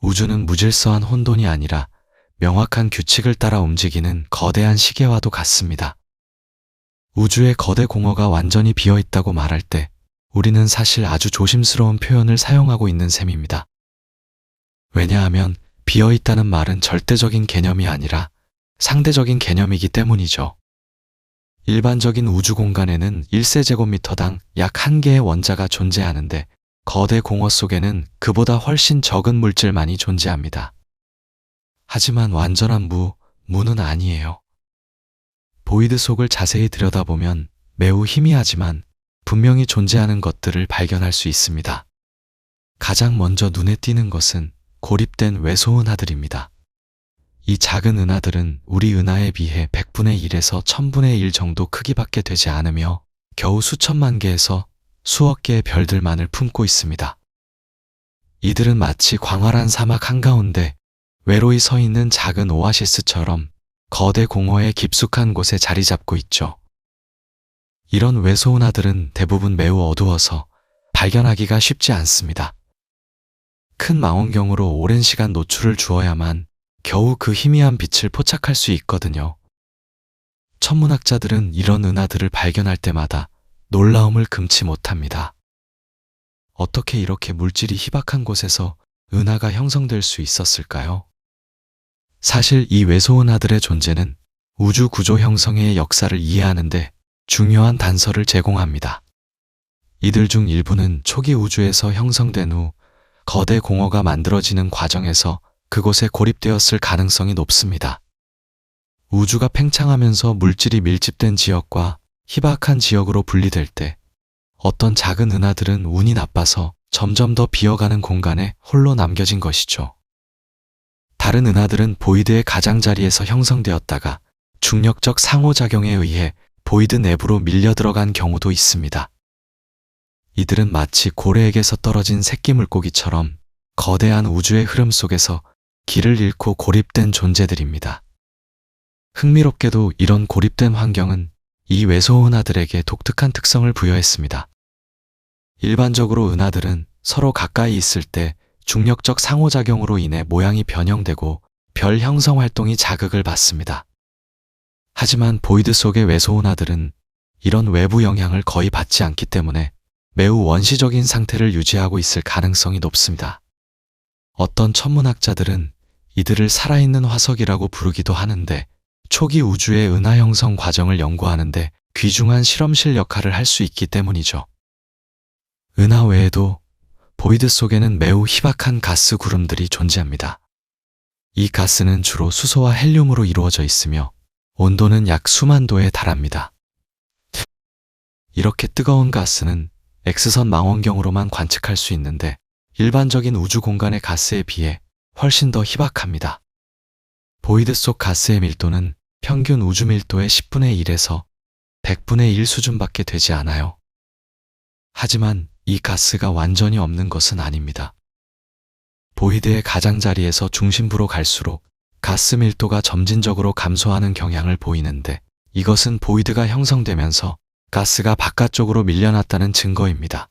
우주는 무질서한 혼돈이 아니라 명확한 규칙을 따라 움직이는 거대한 시계와도 같습니다. 우주의 거대 공허가 완전히 비어 있다고 말할 때 우리는 사실 아주 조심스러운 표현을 사용하고 있는 셈입니다. 왜냐하면 비어 있다는 말은 절대적인 개념이 아니라 상대적인 개념이기 때문이죠. 일반적인 우주 공간에는 1세제곱미터당 약 1개의 원자가 존재하는데 거대 공허 속에는 그보다 훨씬 적은 물질만이 존재합니다. 하지만 완전한 무는 아니에요. 보이드 속을 자세히 들여다보면 매우 희미하지만 분명히 존재하는 것들을 발견할 수 있습니다. 가장 먼저 눈에 띄는 것은 고립된 외소 은하들입니다. 이 작은 은하들은 우리 은하에 비해 100분의 1에서 1000분의 1 정도 크기밖에 되지 않으며 겨우 수천만 개에서 수억 개의 별들만을 품고 있습니다. 이들은 마치 광활한 사막 한가운데 외로이 서 있는 작은 오아시스처럼 거대 공허의 깊숙한 곳에 자리 잡고 있죠. 이런 외소 은하들은 대부분 매우 어두워서 발견하기가 쉽지 않습니다. 큰 망원경으로 오랜 시간 노출을 주어야만 겨우 그 희미한 빛을 포착할 수 있거든요. 천문학자들은 이런 은하들을 발견할 때마다 놀라움을 금치 못합니다. 어떻게 이렇게 물질이 희박한 곳에서 은하가 형성될 수 있었을까요? 사실 이 외소 은하들의 존재는 우주 구조 형성의 역사를 이해하는데 중요한 단서를 제공합니다. 이들 중 일부는 초기 우주에서 형성된 후 거대 공허가 만들어지는 과정에서 그곳에 고립되었을 가능성이 높습니다. 우주가 팽창하면서 물질이 밀집된 지역과 희박한 지역으로 분리될 때 어떤 작은 은하들은 운이 나빠서 점점 더 비어가는 공간에 홀로 남겨진 것이죠. 다른 은하들은 보이드의 가장자리에서 형성되었다가 중력적 상호작용에 의해 보이드 내부로 밀려 들어간 경우도 있습니다. 이들은 마치 고래에게서 떨어진 새끼 물고기처럼 거대한 우주의 흐름 속에서 길을 잃고 고립된 존재들입니다. 흥미롭게도 이런 고립된 환경은 이 외소 은하들에게 독특한 특성을 부여했습니다. 일반적으로 은하들은 서로 가까이 있을 때 중력적 상호작용으로 인해 모양이 변형되고 별 형성 활동이 자극을 받습니다. 하지만 보이드 속의 외소 은하들은 이런 외부 영향을 거의 받지 않기 때문에 매우 원시적인 상태를 유지하고 있을 가능성이 높습니다. 어떤 천문학자들은 이들을 살아있는 화석이라고 부르기도 하는데 초기 우주의 은하 형성 과정을 연구하는데 귀중한 실험실 역할을 할 수 있기 때문이죠. 은하 외에도 보이드 속에는 매우 희박한 가스 구름들이 존재합니다. 이 가스는 주로 수소와 헬륨으로 이루어져 있으며 온도는 약 수만 도에 달합니다. 이렇게 뜨거운 가스는 X선 망원경으로만 관측할 수 있는데 일반적인 우주 공간의 가스에 비해 훨씬 더 희박합니다. 보이드 속 가스의 밀도는 평균 우주 밀도의 10분의 1에서 100분의 1 수준밖에 되지 않아요. 하지만 이 가스가 완전히 없는 것은 아닙니다. 보이드의 가장자리에서 중심부로 갈수록 가스 밀도가 점진적으로 감소하는 경향을 보이는데 이것은 보이드가 형성되면서 가스가 바깥쪽으로 밀려났다는 증거입니다.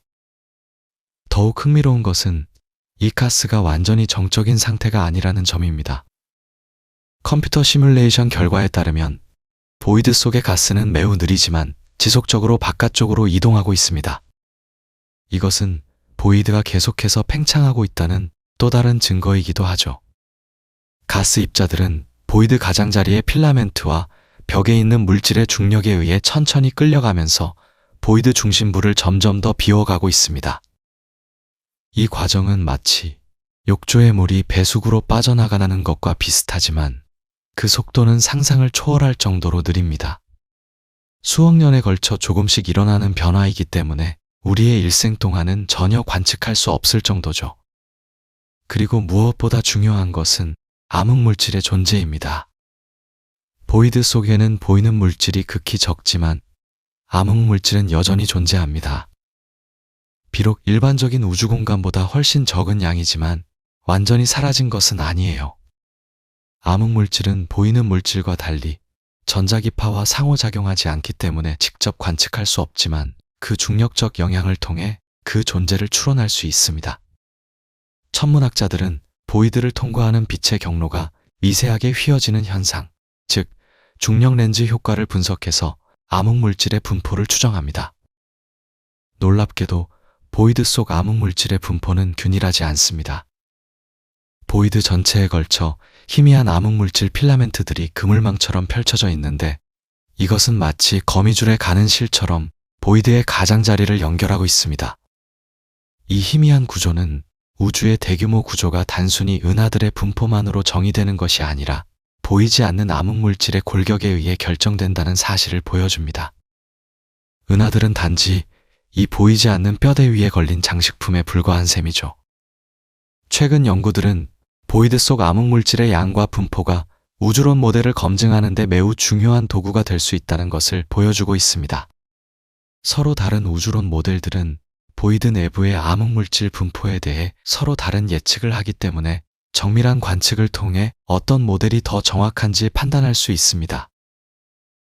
더욱 흥미로운 것은 이 가스가 완전히 정적인 상태가 아니라는 점입니다. 컴퓨터 시뮬레이션 결과에 따르면 보이드 속의 가스는 매우 느리지만 지속적으로 바깥쪽으로 이동하고 있습니다. 이것은 보이드가 계속해서 팽창하고 있다는 또 다른 증거이기도 하죠. 가스 입자들은 보이드 가장자리의 필라멘트와 벽에 있는 물질의 중력에 의해 천천히 끌려가면서 보이드 중심부를 점점 더 비워가고 있습니다. 이 과정은 마치 욕조의 물이 배수구로 빠져나가는 것과 비슷하지만 그 속도는 상상을 초월할 정도로 느립니다. 수억 년에 걸쳐 조금씩 일어나는 변화이기 때문에 우리의 일생 동안은 전혀 관측할 수 없을 정도죠. 그리고 무엇보다 중요한 것은 암흑물질의 존재입니다. 보이드 속에는 보이는 물질이 극히 적지만 암흑물질은 여전히 존재합니다. 비록 일반적인 우주 공간보다 훨씬 적은 양이지만 완전히 사라진 것은 아니에요. 암흑물질은 보이는 물질과 달리 전자기파와 상호작용하지 않기 때문에 직접 관측할 수 없지만 그 중력적 영향을 통해 그 존재를 추론할 수 있습니다. 천문학자들은 보이드를 통과하는 빛의 경로가 미세하게 휘어지는 현상, 즉 중력 렌즈 효과를 분석해서 암흑물질의 분포를 추정합니다. 놀랍게도 보이드 속 암흑물질의 분포는 균일하지 않습니다. 보이드 전체에 걸쳐 희미한 암흑물질 필라멘트들이 그물망처럼 펼쳐져 있는데 이것은 마치 거미줄에 가는 실처럼 보이드의 가장자리를 연결하고 있습니다. 이 희미한 구조는 우주의 대규모 구조가 단순히 은하들의 분포만으로 정의되는 것이 아니라 보이지 않는 암흑물질의 골격에 의해 결정된다는 사실을 보여줍니다. 은하들은 단지 이 보이지 않는 뼈대 위에 걸린 장식품에 불과한 셈이죠. 최근 연구들은 보이드 속 암흑물질의 양과 분포가 우주론 모델을 검증하는 데 매우 중요한 도구가 될 수 있다는 것을 보여주고 있습니다. 서로 다른 우주론 모델들은 보이드 내부의 암흑물질 분포에 대해 서로 다른 예측을 하기 때문에 정밀한 관측을 통해 어떤 모델이 더 정확한지 판단할 수 있습니다.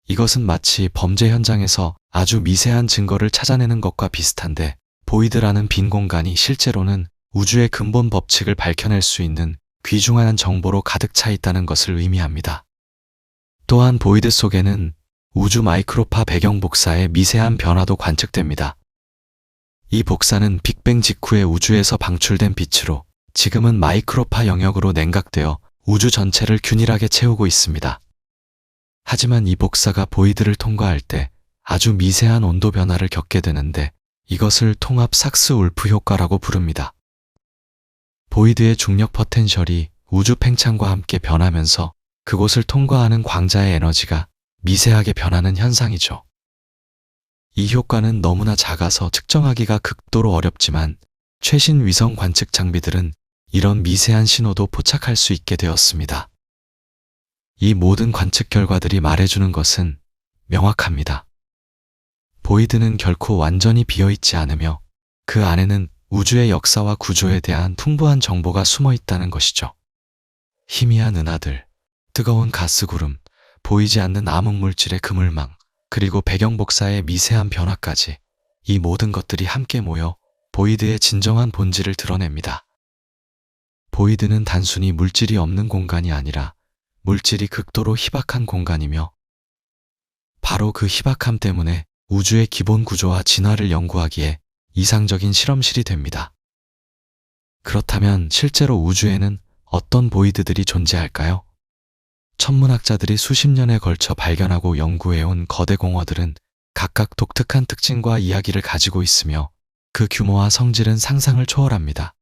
이것은 마치 범죄 현장에서 아주 미세한 증거를 찾아내는 것과 비슷한데 보이드라는 빈 공간이 실제로는 우주의 근본 법칙을 밝혀낼 수 있는 귀중한 정보로 가득 차 있다는 것을 의미합니다. 또한 보이드 속에는 우주 마이크로파 배경 복사의 미세한 변화도 관측됩니다. 이 복사는 빅뱅 직후의 우주에서 방출된 빛으로 지금은 마이크로파 영역으로 냉각되어 우주 전체를 균일하게 채우고 있습니다. 하지만 이 복사가 보이드를 통과할 때 아주 미세한 온도 변화를 겪게 되는데 이것을 통합 삭스-울프 효과라고 부릅니다. 보이드의 중력 포텐셜이 우주 팽창과 함께 변하면서 그곳을 통과하는 광자의 에너지가 미세하게 변하는 현상이죠. 이 효과는 너무나 작아서 측정하기가 극도로 어렵지만 최신 위성 관측 장비들은 이런 미세한 신호도 포착할 수 있게 되었습니다. 이 모든 관측 결과들이 말해주는 것은 명확합니다. 보이드는 결코 완전히 비어있지 않으며 그 안에는 우주의 역사와 구조에 대한 풍부한 정보가 숨어 있다는 것이죠. 희미한 은하들, 뜨거운 가스구름, 보이지 않는 암흑물질의 그물망, 그리고 배경 복사의 미세한 변화까지 이 모든 것들이 함께 모여 보이드의 진정한 본질을 드러냅니다. 보이드는 단순히 물질이 없는 공간이 아니라 물질이 극도로 희박한 공간이며 바로 그 희박함 때문에 우주의 기본 구조와 진화를 연구하기에 이상적인 실험실이 됩니다. 그렇다면 실제로 우주에는 어떤 보이드들이 존재할까요? 천문학자들이 수십 년에 걸쳐 발견하고 연구해온 거대 공허들은 각각 독특한 특징과 이야기를 가지고 있으며 그 규모와 성질은 상상을 초월합니다.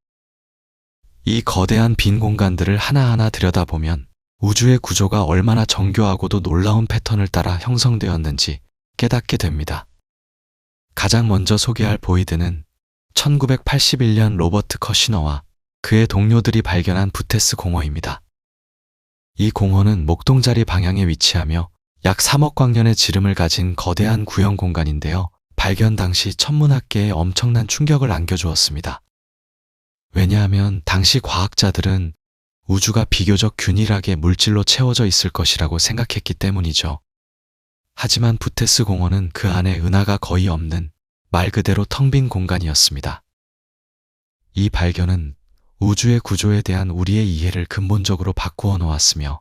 이 거대한 빈 공간들을 하나하나 들여다보면 우주의 구조가 얼마나 정교하고도 놀라운 패턴을 따라 형성되었는지 깨닫게 됩니다. 가장 먼저 소개할 보이드는 1981년 로버트 커시너와 그의 동료들이 발견한 부테스 공허입니다. 이 공허는 목동자리 방향에 위치하며 약 3억 광년의 지름을 가진 거대한 구형 공간인데요. 발견 당시 천문학계에 엄청난 충격을 안겨주었습니다. 왜냐하면 당시 과학자들은 우주가 비교적 균일하게 물질로 채워져 있을 것이라고 생각했기 때문이죠. 하지만 부테스 공허는 그 안에 은하가 거의 없는 말 그대로 텅 빈 공간이었습니다. 이 발견은 우주의 구조에 대한 우리의 이해를 근본적으로 바꾸어 놓았으며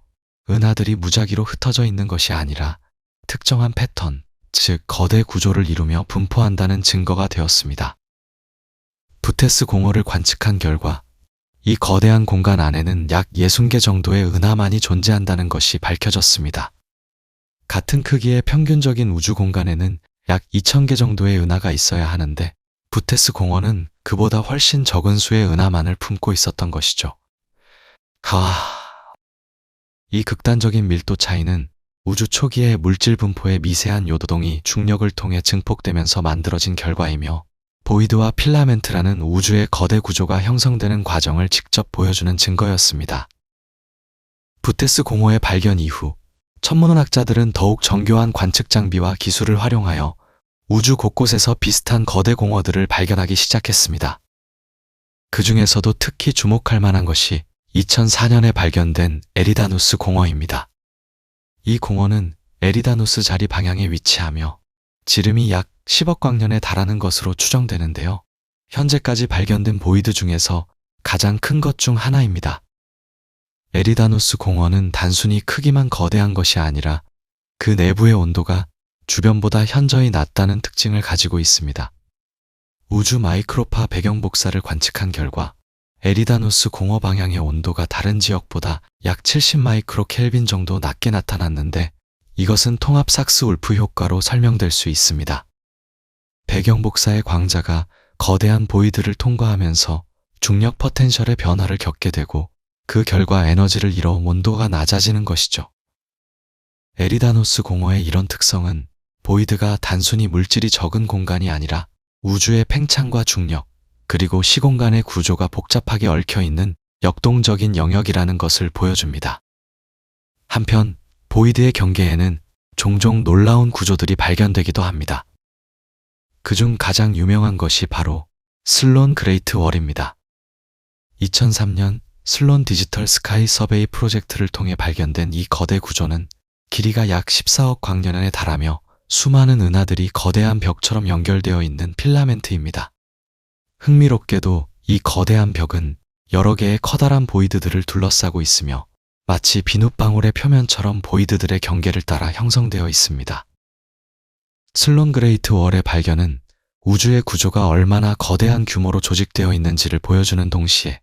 은하들이 무작위로 흩어져 있는 것이 아니라 특정한 패턴, 즉 거대 구조를 이루며 분포한다는 증거가 되었습니다. 부테스 공허를 관측한 결과 이 거대한 공간 안에는 약 60개 정도의 은하만이 존재한다는 것이 밝혀졌습니다. 같은 크기의 평균적인 우주 공간에는 약 2000개 정도의 은하가 있어야 하는데 부테스 공허는 그보다 훨씬 적은 수의 은하만을 품고 있었던 것이죠. 이 극단적인 밀도 차이는 우주 초기의 물질 분포의 미세한 요도동이 중력을 통해 증폭되면서 만들어진 결과이며 보이드와 필라멘트라는 우주의 거대 구조가 형성되는 과정을 직접 보여주는 증거였습니다. 부테스 공허의 발견 이후 천문학자들은 더욱 정교한 관측 장비와 기술을 활용하여 우주 곳곳에서 비슷한 거대 공허들을 발견하기 시작했습니다. 그 중에서도 특히 주목할 만한 것이 2004년에 발견된 에리다누스 공허입니다. 이 공허는 에리다누스 자리 방향에 위치하며 지름이 약 10억 광년에 달하는 것으로 추정되는데요. 현재까지 발견된 보이드 중에서 가장 큰 것 중 하나입니다. 에리다누스 공허는 단순히 크기만 거대한 것이 아니라 그 내부의 온도가 주변보다 현저히 낮다는 특징을 가지고 있습니다. 우주 마이크로파 배경 복사를 관측한 결과 에리다누스 공허 방향의 온도가 다른 지역보다 약 70 마이크로 켈빈 정도 낮게 나타났는데 이것은 통합 삭스-울프 효과로 설명될 수 있습니다. 배경 복사의 광자가 거대한 보이드를 통과하면서 중력 포텐셜의 변화를 겪게 되고 그 결과 에너지를 잃어 온도가 낮아지는 것이죠. 에리다누스 공허의 이런 특성은 보이드가 단순히 물질이 적은 공간이 아니라 우주의 팽창과 중력, 그리고 시공간의 구조가 복잡하게 얽혀있는 역동적인 영역이라는 것을 보여줍니다. 한편 보이드의 경계에는 종종 놀라운 구조들이 발견되기도 합니다. 그중 가장 유명한 것이 바로 슬론 그레이트 월입니다. 2003년 슬론 디지털 스카이 서베이 프로젝트를 통해 발견된 이 거대 구조는 길이가 약 14억 광년에 달하며 수많은 은하들이 거대한 벽처럼 연결되어 있는 필라멘트입니다. 흥미롭게도 이 거대한 벽은 여러 개의 커다란 보이드들을 둘러싸고 있으며 마치 비눗방울의 표면처럼 보이드들의 경계를 따라 형성되어 있습니다. 슬론 그레이트 월의 발견은 우주의 구조가 얼마나 거대한 규모로 조직되어 있는지를 보여주는 동시에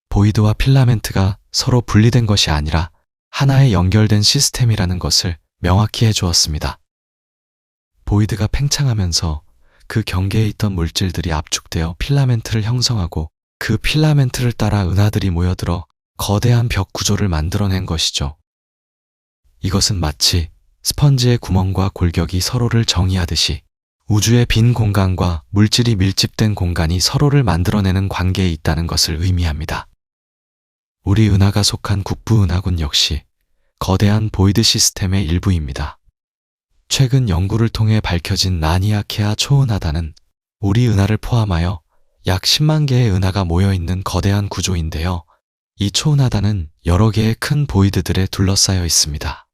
보이드와 필라멘트가 서로 분리된 것이 아니라 하나의 연결된 시스템이라는 것을 명확히 해주었습니다. 보이드가 팽창하면서 그 경계에 있던 물질들이 압축되어 필라멘트를 형성하고 그 필라멘트를 따라 은하들이 모여들어 거대한 벽 구조를 만들어낸 것이죠. 이것은 마치 스펀지의 구멍과 골격이 서로를 정의하듯이 우주의 빈 공간과 물질이 밀집된 공간이 서로를 만들어내는 관계에 있다는 것을 의미합니다. 우리 은하가 속한 국부은하군 역시 거대한 보이드 시스템의 일부입니다. 최근 연구를 통해 밝혀진 라니아케아 초은하단은 우리 은하를 포함하여 약 10만 개의 은하가 모여있는 거대한 구조인데요. 이 초은하단은 여러 개의 큰 보이드들에 둘러싸여 있습니다.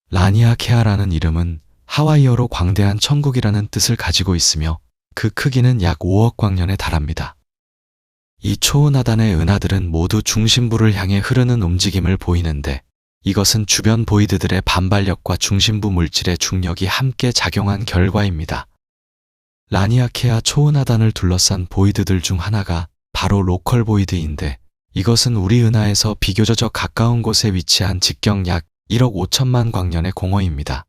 라니아케아라는 이름은 하와이어로 광대한 천국이라는 뜻을 가지고 있으며 그 크기는 약 5억 광년에 달합니다. 이 초은하단의 은하들은 모두 중심부를 향해 흐르는 움직임을 보이는데 이것은 주변 보이드들의 반발력과 중심부 물질의 중력이 함께 작용한 결과입니다. 라니아케아 초은하단을 둘러싼 보이드들 중 하나가 바로 로컬 보이드인데 이것은 우리 은하에서 비교적 가까운 곳에 위치한 직경 약 1억 5천만 광년의 공허입니다.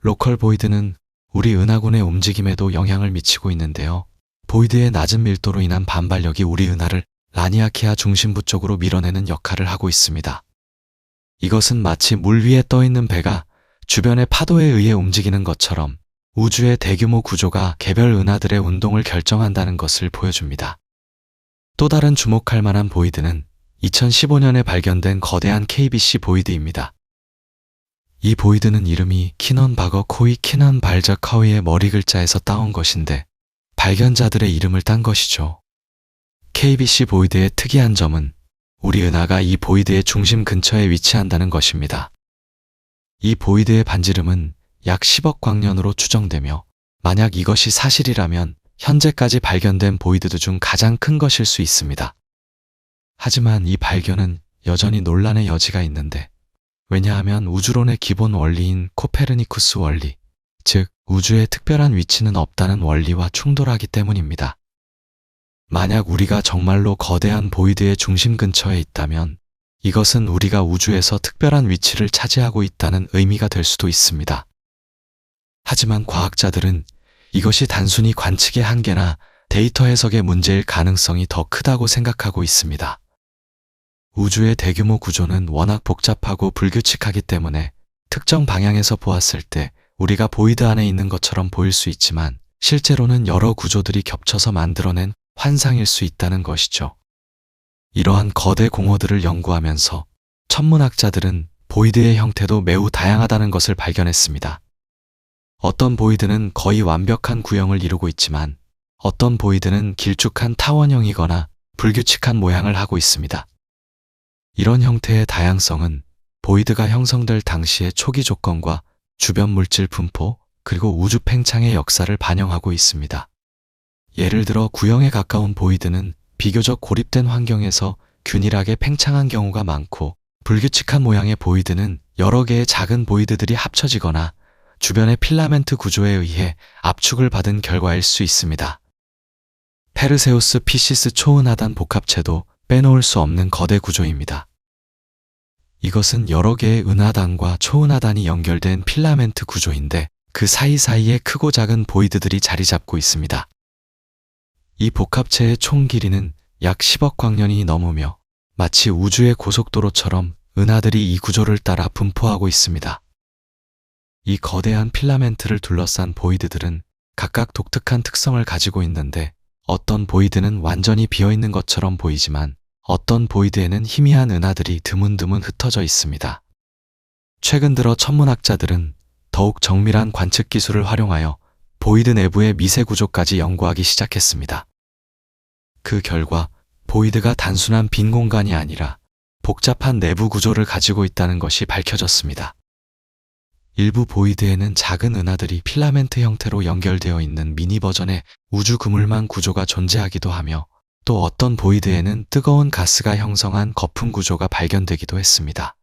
로컬 보이드는 우리 은하군의 움직임에도 영향을 미치고 있는데요. 보이드의 낮은 밀도로 인한 반발력이 우리 은하를 라니아케아 중심부 쪽으로 밀어내는 역할을 하고 있습니다. 이것은 마치 물 위에 떠있는 배가 주변의 파도에 의해 움직이는 것처럼 우주의 대규모 구조가 개별 은하들의 운동을 결정한다는 것을 보여줍니다. 또 다른 주목할 만한 보이드는 2015년에 발견된 거대한 KBC 보이드입니다. 이 보이드는 이름이 키넌 바거 코이 키넌 발저 카위의 머리 글자에서 따온 것인데 발견자들의 이름을 딴 것이죠. KBC 보이드의 특이한 점은 우리 은하가 이 보이드의 중심 근처에 위치한다는 것입니다. 이 보이드의 반지름은 약 10억 광년으로 추정되며 만약 이것이 사실이라면 현재까지 발견된 보이드 중 가장 큰 것일 수 있습니다. 하지만 이 발견은 여전히 논란의 여지가 있는데 왜냐하면 우주론의 기본 원리인 코페르니쿠스 원리, 즉 우주에 특별한 위치는 없다는 원리와 충돌하기 때문입니다. 만약 우리가 정말로 거대한 보이드의 중심 근처에 있다면 이것은 우리가 우주에서 특별한 위치를 차지하고 있다는 의미가 될 수도 있습니다. 하지만 과학자들은 이것이 단순히 관측의 한계나 데이터 해석의 문제일 가능성이 더 크다고 생각하고 있습니다. 우주의 대규모 구조는 워낙 복잡하고 불규칙하기 때문에 특정 방향에서 보았을 때 우리가 보이드 안에 있는 것처럼 보일 수 있지만 실제로는 여러 구조들이 겹쳐서 만들어낸 환상일 수 있다는 것이죠. 이러한 거대 공허들을 연구하면서 천문학자들은 보이드의 형태도 매우 다양하다는 것을 발견했습니다. 어떤 보이드는 거의 완벽한 구형을 이루고 있지만 어떤 보이드는 길쭉한 타원형이거나 불규칙한 모양을 하고 있습니다. 이런 형태의 다양성은 보이드가 형성될 당시의 초기 조건과 주변 물질 분포 그리고 우주 팽창의 역사를 반영하고 있습니다. 예를 들어 구형에 가까운 보이드는 비교적 고립된 환경에서 균일하게 팽창한 경우가 많고, 불규칙한 모양의 보이드는 여러 개의 작은 보이드들이 합쳐지거나 주변의 필라멘트 구조에 의해 압축을 받은 결과일 수 있습니다. 페르세우스 피시스 초은하단 복합체도 빼놓을 수 없는 거대 구조입니다. 이것은 여러 개의 은하단과 초은하단이 연결된 필라멘트 구조인데 그 사이사이에 크고 작은 보이드들이 자리 잡고 있습니다. 이 복합체의 총 길이는 약 10억 광년이 넘으며 마치 우주의 고속도로처럼 은하들이 이 구조를 따라 분포하고 있습니다. 이 거대한 필라멘트를 둘러싼 보이드들은 각각 독특한 특성을 가지고 있는데 어떤 보이드는 완전히 비어있는 것처럼 보이지만 어떤 보이드에는 희미한 은하들이 드문드문 흩어져 있습니다. 최근 들어 천문학자들은 더욱 정밀한 관측 기술을 활용하여 보이드 내부의 미세 구조까지 연구하기 시작했습니다. 그 결과 보이드가 단순한 빈 공간이 아니라 복잡한 내부 구조를 가지고 있다는 것이 밝혀졌습니다. 일부 보이드에는 작은 은하들이 필라멘트 형태로 연결되어 있는 미니 버전의 우주 그물망 구조가 존재하기도 하며, 또 어떤 보이드에는 뜨거운 가스가 형성한 거품 구조가 발견되기도 했습니다.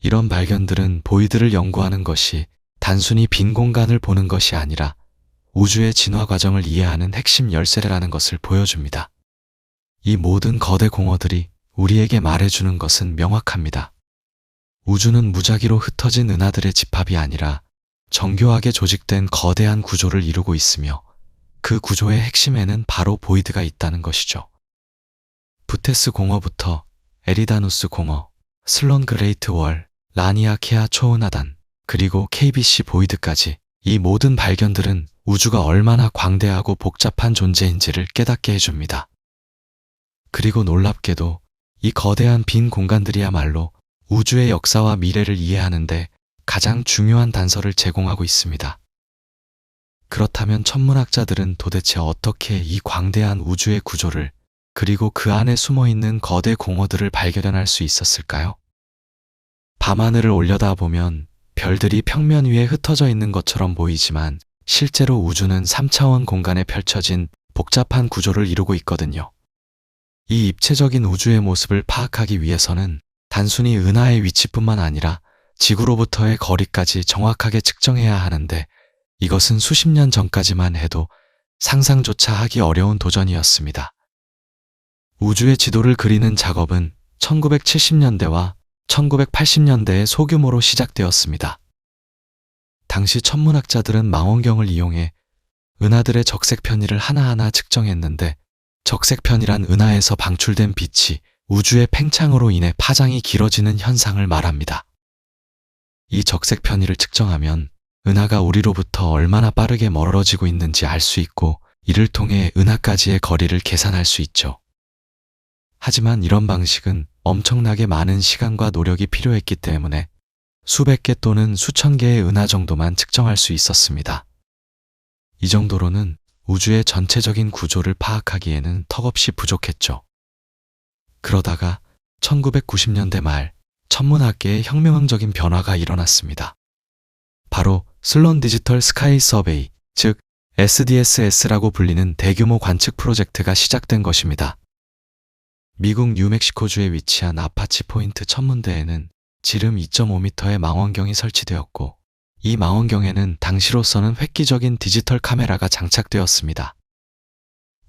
이런 발견들은 보이드를 연구하는 것이 단순히 빈 공간을 보는 것이 아니라 우주의 진화 과정을 이해하는 핵심 열쇠라는 것을 보여줍니다. 이 모든 거대 공허들이 우리에게 말해주는 것은 명확합니다. 우주는 무작위로 흩어진 은하들의 집합이 아니라 정교하게 조직된 거대한 구조를 이루고 있으며 그 구조의 핵심에는 바로 보이드가 있다는 것이죠. 부테스 공허부터 에리다누스 공허, 슬론 그레이트 월, 라니아케아 초은하단, 그리고 KBC 보이드까지 이 모든 발견들은 우주가 얼마나 광대하고 복잡한 존재인지를 깨닫게 해줍니다. 그리고 놀랍게도 이 거대한 빈 공간들이야말로 우주의 역사와 미래를 이해하는데 가장 중요한 단서를 제공하고 있습니다. 그렇다면 천문학자들은 도대체 어떻게 이 광대한 우주의 구조를, 그리고 그 안에 숨어있는 거대 공허들을 발견할 수 있었을까요? 밤하늘을 올려다보면 별들이 평면 위에 흩어져 있는 것처럼 보이지만 실제로 우주는 3차원 공간에 펼쳐진 복잡한 구조를 이루고 있거든요. 이 입체적인 우주의 모습을 파악하기 위해서는 단순히 은하의 위치뿐만 아니라 지구로부터의 거리까지 정확하게 측정해야 하는데, 이것은 수십 년 전까지만 해도 상상조차 하기 어려운 도전이었습니다. 우주의 지도를 그리는 작업은 1970년대와 1980년대에 소규모로 시작되었습니다. 당시 천문학자들은 망원경을 이용해 은하들의 적색 편의를 하나하나 측정했는데, 적색 편이란 은하에서 방출된 빛이 우주의 팽창으로 인해 파장이 길어지는 현상을 말합니다. 이 적색 편의를 측정하면 은하가 우리로부터 얼마나 빠르게 멀어지고 있는지 알 수 있고, 이를 통해 은하까지의 거리를 계산할 수 있죠. 하지만 이런 방식은 엄청나게 많은 시간과 노력이 필요했기 때문에 수백 개 또는 수천 개의 은하 정도만 측정할 수 있었습니다. 이 정도로는 우주의 전체적인 구조를 파악하기에는 턱없이 부족했죠. 그러다가 1990년대 말 천문학계에 혁명적인 변화가 일어났습니다. 바로 슬론 디지털 스카이 서베이, 즉 SDSS라고 불리는 대규모 관측 프로젝트가 시작된 것입니다. 미국 뉴멕시코주에 위치한 아파치 포인트 천문대에는 지름 2.5m의 망원경이 설치되었고, 이 망원경에는 당시로서는 획기적인 디지털 카메라가 장착되었습니다.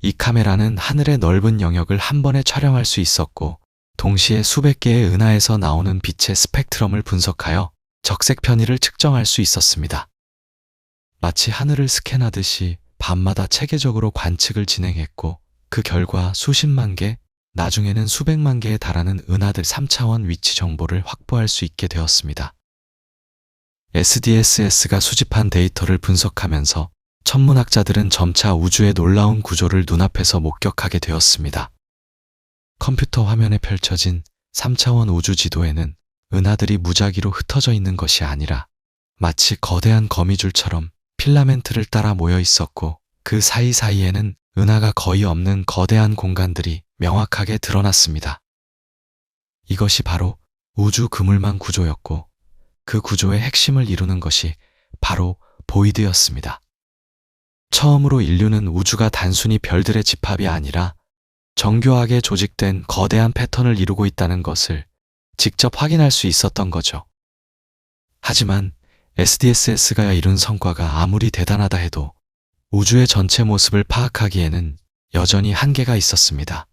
이 카메라는 하늘의 넓은 영역을 한 번에 촬영할 수 있었고, 동시에 수백 개의 은하에서 나오는 빛의 스펙트럼을 분석하여 적색 편의를 측정할 수 있었습니다. 마치 하늘을 스캔하듯이 밤마다 체계적으로 관측을 진행했고, 그 결과 수십만 개, 나중에는 수백만 개에 달하는 은하들 3차원 위치 정보를 확보할 수 있게 되었습니다. SDSS가 수집한 데이터를 분석하면서 천문학자들은 점차 우주의 놀라운 구조를 눈앞에서 목격하게 되었습니다. 컴퓨터 화면에 펼쳐진 3차원 우주 지도에는 은하들이 무작위로 흩어져 있는 것이 아니라 마치 거대한 거미줄처럼 필라멘트를 따라 모여 있었고, 그 사이사이에는 은하가 거의 없는 거대한 공간들이 명확하게 드러났습니다. 이것이 바로 우주 그물망 구조였고, 그 구조의 핵심을 이루는 것이 바로 보이드였습니다. 처음으로 인류는 우주가 단순히 별들의 집합이 아니라 정교하게 조직된 거대한 패턴을 이루고 있다는 것을 직접 확인할 수 있었던 거죠. 하지만 SDSS가 이룬 성과가 아무리 대단하다 해도 우주의 전체 모습을 파악하기에는 여전히 한계가 있었습니다.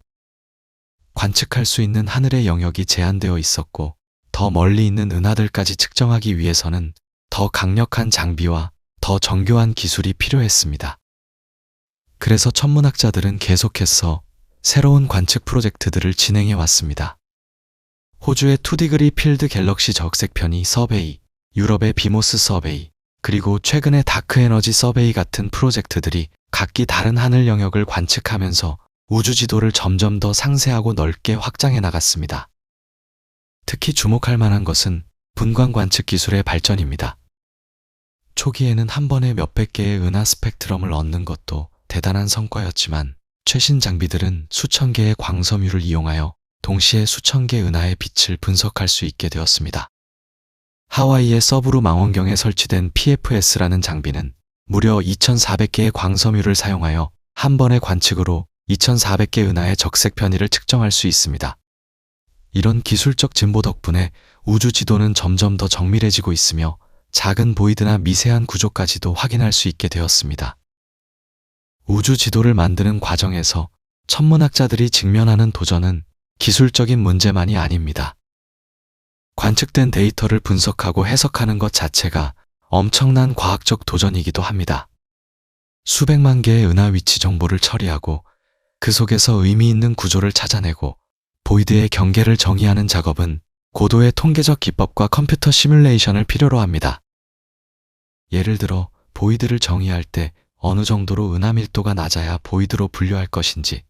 관측할 수 있는 하늘의 영역이 제한되어 있었고, 더 멀리 있는 은하들까지 측정하기 위해서는 더 강력한 장비와 더 정교한 기술이 필요했습니다. 그래서 천문학자들은 계속해서 새로운 관측 프로젝트들을 진행해 왔습니다. 호주의 2디그리 필드 갤럭시 적색 편의 서베이, 유럽의 비모스 서베이, 그리고 최근의 다크 에너지 서베이 같은 프로젝트들이 각기 다른 하늘 영역을 관측하면서 우주 지도를 점점 더 상세하고 넓게 확장해 나갔습니다. 특히 주목할 만한 것은 분광 관측 기술의 발전입니다. 초기에는 한 번에 몇백 개의 은하 스펙트럼을 얻는 것도 대단한 성과였지만, 최신 장비들은 수천 개의 광섬유를 이용하여 동시에 수천 개 은하의 빛을 분석할 수 있게 되었습니다. 하와이의 서브루 망원경에 설치된 PFS라는 장비는 무려 2,400개의 광섬유를 사용하여 한 번의 관측으로 2,400개 은하의 적색 편의를 측정할 수 있습니다. 이런 기술적 진보 덕분에 우주 지도는 점점 더 정밀해지고 있으며 작은 보이드나 미세한 구조까지도 확인할 수 있게 되었습니다. 우주 지도를 만드는 과정에서 천문학자들이 직면하는 도전은 기술적인 문제만이 아닙니다. 관측된 데이터를 분석하고 해석하는 것 자체가 엄청난 과학적 도전이기도 합니다. 수백만 개의 은하 위치 정보를 처리하고 그 속에서 의미 있는 구조를 찾아내고 보이드의 경계를 정의하는 작업은 고도의 통계적 기법과 컴퓨터 시뮬레이션을 필요로 합니다. 예를 들어 보이드를 정의할 때 어느 정도로 은하 밀도가 낮아야 보이드로 분류할 것인지,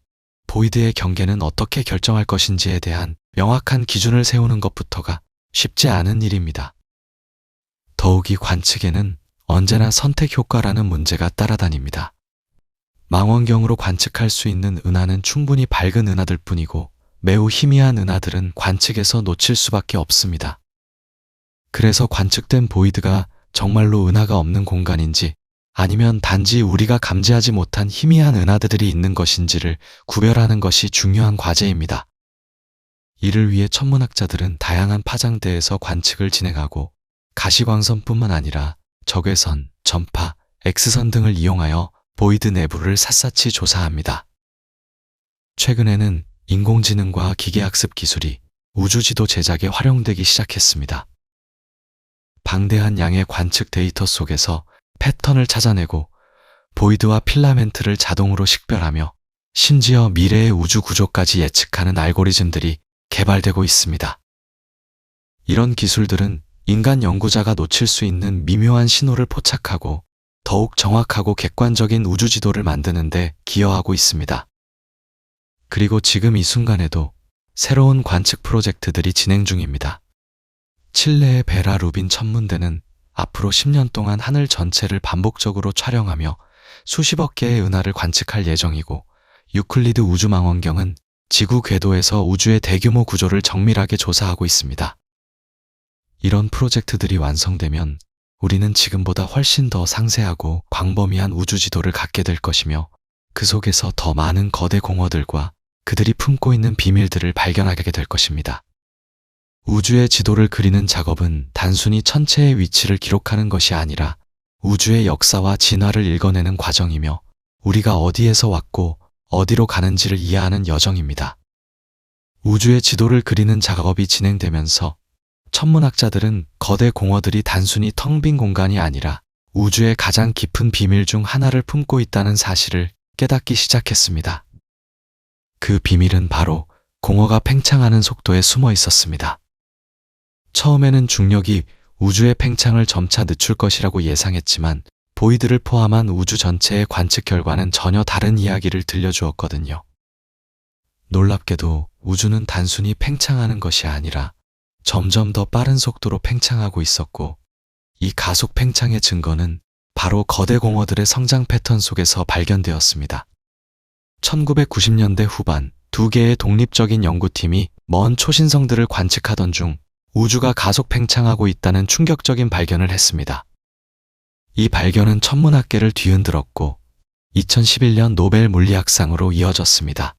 보이드의 경계는 어떻게 결정할 것인지에 대한 명확한 기준을 세우는 것부터가 쉽지 않은 일입니다. 더욱이 관측에는 언제나 선택 효과라는 문제가 따라다닙니다. 망원경으로 관측할 수 있는 은하는 충분히 밝은 은하들 뿐이고, 매우 희미한 은하들은 관측에서 놓칠 수밖에 없습니다. 그래서 관측된 보이드가 정말로 은하가 없는 공간인지, 아니면 단지 우리가 감지하지 못한 희미한 은하들이 있는 것인지를 구별하는 것이 중요한 과제입니다. 이를 위해 천문학자들은 다양한 파장대에서 관측을 진행하고, 가시광선뿐만 아니라 적외선, 전파, X선 등을 이용하여 보이드 내부를 샅샅이 조사합니다. 최근에는 인공지능과 기계학습 기술이 우주지도 제작에 활용되기 시작했습니다. 방대한 양의 관측 데이터 속에서 패턴을 찾아내고 보이드와 필라멘트를 자동으로 식별하며 심지어 미래의 우주 구조까지 예측하는 알고리즘들이 개발되고 있습니다. 이런 기술들은 인간 연구자가 놓칠 수 있는 미묘한 신호를 포착하고 더욱 정확하고 객관적인 우주 지도를 만드는 데 기여하고 있습니다. 그리고 지금 이 순간에도 새로운 관측 프로젝트들이 진행 중입니다. 칠레의 베라 루빈 천문대는 앞으로 10년 동안 하늘 전체를 반복적으로 촬영하며 수십억 개의 은하를 관측할 예정이고, 유클리드 우주망원경은 지구 궤도에서 우주의 대규모 구조를 정밀하게 조사하고 있습니다. 이런 프로젝트들이 완성되면 우리는 지금보다 훨씬 더 상세하고 광범위한 우주 지도를 갖게 될 것이며, 그 속에서 더 많은 거대 공허들과 그들이 품고 있는 비밀들을 발견하게 될 것입니다. 우주의 지도를 그리는 작업은 단순히 천체의 위치를 기록하는 것이 아니라 우주의 역사와 진화를 읽어내는 과정이며, 우리가 어디에서 왔고 어디로 가는지를 이해하는 여정입니다. 우주의 지도를 그리는 작업이 진행되면서 천문학자들은 거대 공허들이 단순히 텅 빈 공간이 아니라 우주의 가장 깊은 비밀 중 하나를 품고 있다는 사실을 깨닫기 시작했습니다. 그 비밀은 바로 공허가 팽창하는 속도에 숨어 있었습니다. 처음에는 중력이 우주의 팽창을 점차 늦출 것이라고 예상했지만 보이드를 포함한 우주 전체의 관측 결과는 전혀 다른 이야기를 들려주었거든요. 놀랍게도 우주는 단순히 팽창하는 것이 아니라 점점 더 빠른 속도로 팽창하고 있었고, 이 가속 팽창의 증거는 바로 거대 공허들의 성장 패턴 속에서 발견되었습니다. 1990년대 후반 두 개의 독립적인 연구팀이 먼 초신성들을 관측하던 중 우주가 가속 팽창하고 있다는 충격적인 발견을 했습니다. 이 발견은 천문학계를 뒤흔들었고 2011년 노벨 물리학상으로 이어졌습니다.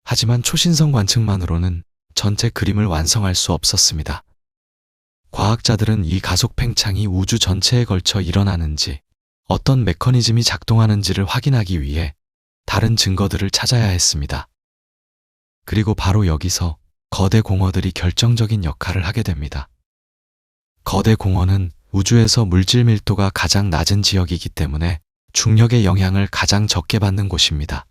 하지만 초신성 관측만으로는 전체 그림을 완성할 수 없었습니다. 과학자들은 이 가속 팽창이 우주 전체에 걸쳐 일어나는지, 어떤 메커니즘이 작동하는지를 확인하기 위해 다른 증거들을 찾아야 했습니다. 그리고 바로 여기서 거대 공허들이 결정적인 역할을 하게 됩니다. 거대 공허는 우주에서 물질 밀도가 가장 낮은 지역이기 때문에 중력의 영향을 가장 적게 받는 곳입니다.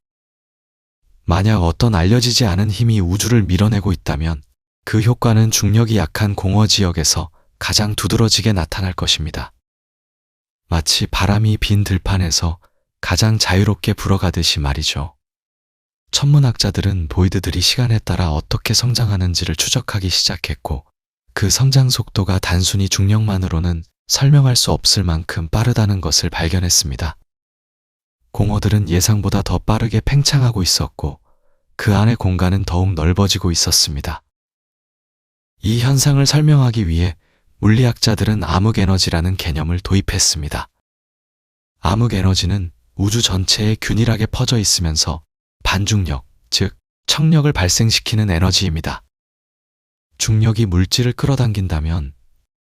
만약 어떤 알려지지 않은 힘이 우주를 밀어내고 있다면 그 효과는 중력이 약한 공허 지역에서 가장 두드러지게 나타날 것입니다. 마치 바람이 빈 들판에서 가장 자유롭게 불어가듯이 말이죠. 천문학자들은 보이드들이 시간에 따라 어떻게 성장하는지를 추적하기 시작했고, 그 성장 속도가 단순히 중력만으로는 설명할 수 없을 만큼 빠르다는 것을 발견했습니다. 공허들은 예상보다 더 빠르게 팽창하고 있었고, 그 안의 공간은 더욱 넓어지고 있었습니다. 이 현상을 설명하기 위해 물리학자들은 암흑에너지라는 개념을 도입했습니다. 암흑에너지는 우주 전체에 균일하게 퍼져 있으면서 반중력, 즉 청력을 발생시키는 에너지입니다. 중력이 물질을 끌어당긴다면